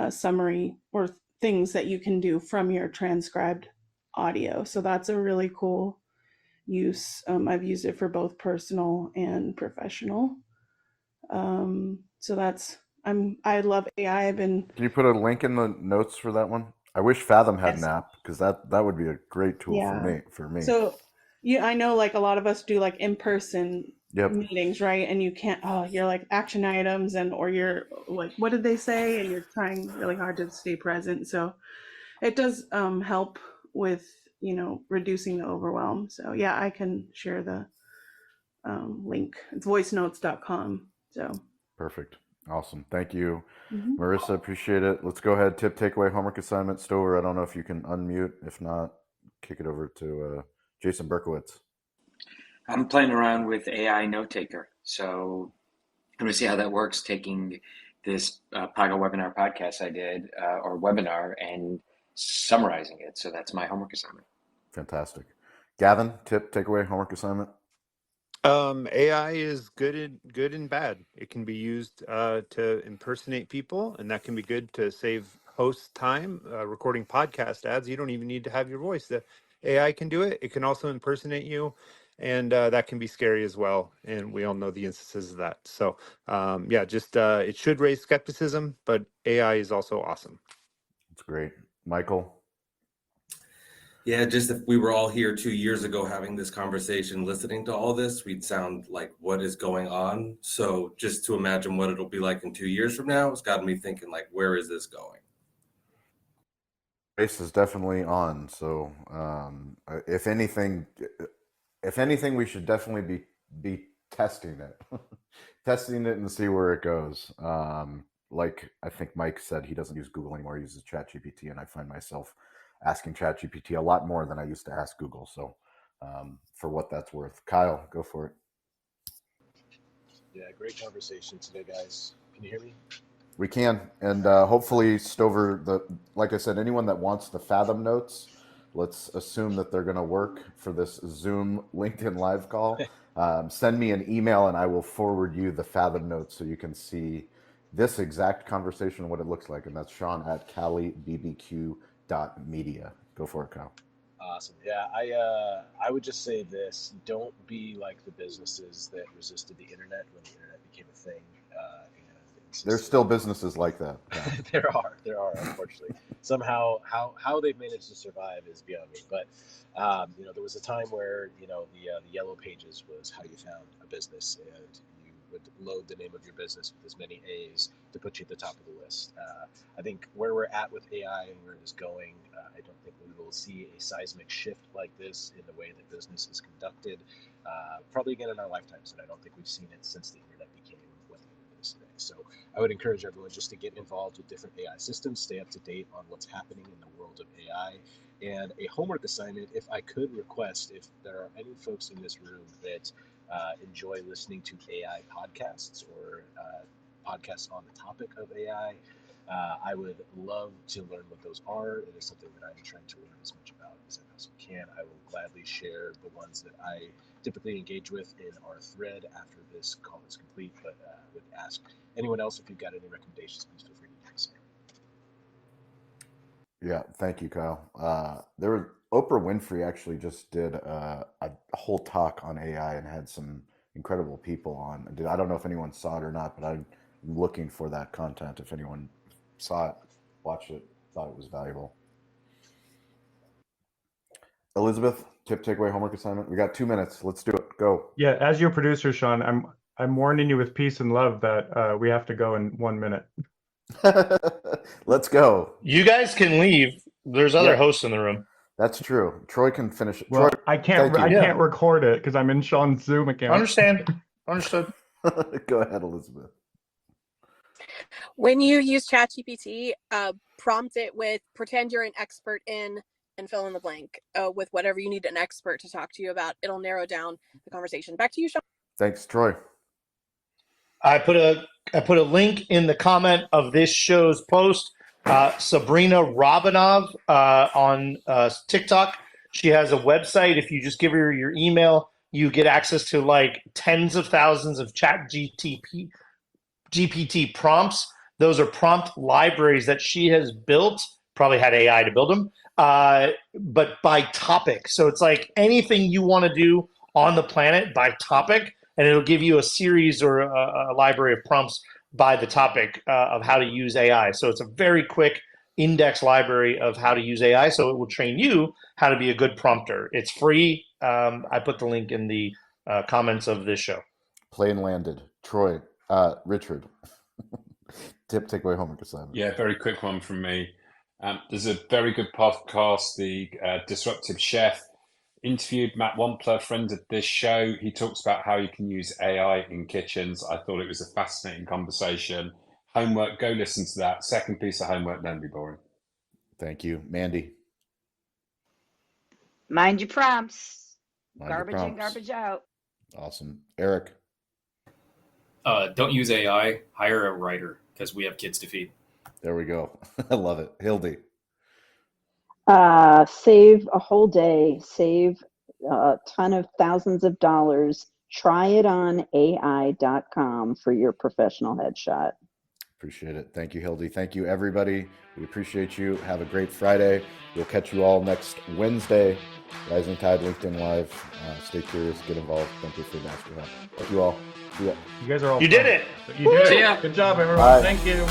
summary or things that you can do from your transcribed audio. So that's a really cool use. I've used it for both personal and professional. So that's I love AI. I've been Can you put a link in the notes for that one? I wish Fathom had an yes, app because that would be a great tool for yeah. me. So I know like a lot of us do like in person Yep. meetings, right? And you can't. Oh, you're like action items or you're like, what did they say? And you're trying really hard to stay present. So it does help with reducing the overwhelm. So yeah, I can share the link. It's voicenotes.com. So Perfect. Awesome. Thank you, mhm. Marissa. Appreciate it. Let's go ahead. Tip, takeaway, homework assignment. Stover, I don't know if you can unmute. If not, kick it over to Jason Berkowitz. I'm playing around with AI Note Taker. So I'm going to see how that works, taking this Pago webinar podcast I did, or webinar, and summarizing it. So that's my homework assignment. Fantastic. Gavin, tip, takeaway, homework assignment. AI is good and bad. It can be used to impersonate people, and that can be good to save hosts time. Recording podcast ads, you don't even need to have your voice. The AI can do it. It can also impersonate you, and that can be scary as well. And we all know the instances of that. So it should raise skepticism, but AI is also awesome. That's great. Michael. Yeah, just if we were all here 2 years ago having this conversation, listening to all this, we'd sound like, what is going on? So just to imagine what it'll be like in 2 years from now, it's gotten me thinking, like, where is this going? Race is definitely on. So if anything, we should definitely be testing it, testing it and see where it goes. Like I think Mike said, he doesn't use Google anymore; he uses ChatGPT, and I find myself asking ChatGPT a lot more than I used to ask Google. So for what that's worth, Kyle, go for it. Yeah, great conversation today, guys. Can you hear me? We can, and hopefully Stover, like I said, anyone that wants the Fathom notes, let's assume that they're going to work for this Zoom LinkedIn live call. Send me an email and I will forward you the Fathom notes so you can see this exact conversation, what it looks like. And that's Sean at calibbq.media. Go for it, Kyle. Awesome. Yeah, I would just say this: don't be like the businesses that resisted the internet when the internet became a thing. There's still businesses like that. Yeah. There are, unfortunately. Somehow, how they've managed to survive is beyond me. But there was a time where the yellow pages was how you found a business, and you would load the name of your business with as many A's to put you at the top of the list. I think where we're at with AI and where it is going, I don't think we will see a seismic shift like this in the way that business is conducted, probably again in our lifetimes. And I don't think we've seen it since the internet became what the internet is today. So I would encourage everyone just to get involved with different AI systems, stay up to date on what's happening in the world of AI. And a homework assignment, if I could request, if there are any folks in this room that enjoy listening to AI podcasts or podcasts on the topic of AI, I would love to learn what those are. It is something that I'm trying to learn as much about as I possibly can. I will gladly share the ones that I typically engage with in our thread after this call is complete, but I would ask anyone else, if you've got any recommendations, please feel free to do so. Yeah, thank you, Kyle. Oprah Winfrey actually just did a whole talk on AI and had some incredible people on. I don't know if anyone saw it or not, but I'm looking for that content. If anyone saw it, watched it, thought it was valuable. Elizabeth, tip, takeaway, homework assignment. We got 2 minutes. Let's do it. Go. Yeah, as your producer, Sean, I'm warning you with peace and love that we have to go in 1 minute. Let's go. You guys can leave. There's other hosts in the room. That's true. Troy can finish it. Well, Troy, I can't record it because I'm in Sean's Zoom account. Understood. Go ahead, Elizabeth. When you use ChatGPT, prompt it with pretend you're an expert in and fill in the blank with whatever you need an expert to talk to you about. It'll narrow down the conversation. Back to you, Sean. Thanks, Troy. I put a link in the comment of this show's post. Sabrina Robinov on TikTok. She has a website. If you just give her your email, you get access to like tens of thousands of GPT prompts. Those are prompt libraries that she has built probably had AI to build them, but by topic. So it's like anything you want to do on the planet by topic, and it'll give you a series or a library of prompts by the topic of how to use AI. So it's a very quick index library of how to use AI. So it will train you how to be a good prompter. It's free. I put the link in the comments of this show. Plane landed. Troy, Richard, takeaway homework assignment. Yeah, very quick one from me. There's a very good podcast, the Disruptive Chef, interviewed Matt Wampler, friend of this show. He talks about how you can use AI in kitchens. I thought it was a fascinating conversation. Homework, go listen to that. Second piece of homework, don't be boring. Thank you. Mandy. Mind your prompts. Mind your Garbage in, prompts. garbage out. Awesome. Eric. Don't use AI. Hire a writer because we have kids to feed. There we go. I love it. Hildy. Save a whole day. Save a ton of thousands of dollars. Try it on AI.com for your professional headshot. Appreciate it. Thank you, Hildy. Thank you, everybody. We appreciate you. Have a great Friday. We'll catch you all next Wednesday. Rising Tide LinkedIn Live. Stay curious. Get involved. Don't be afraid to ask for help. Thank you all. See ya. You guys are all. You did it. You did See it. ya. Good job, everyone. Bye. Thank you.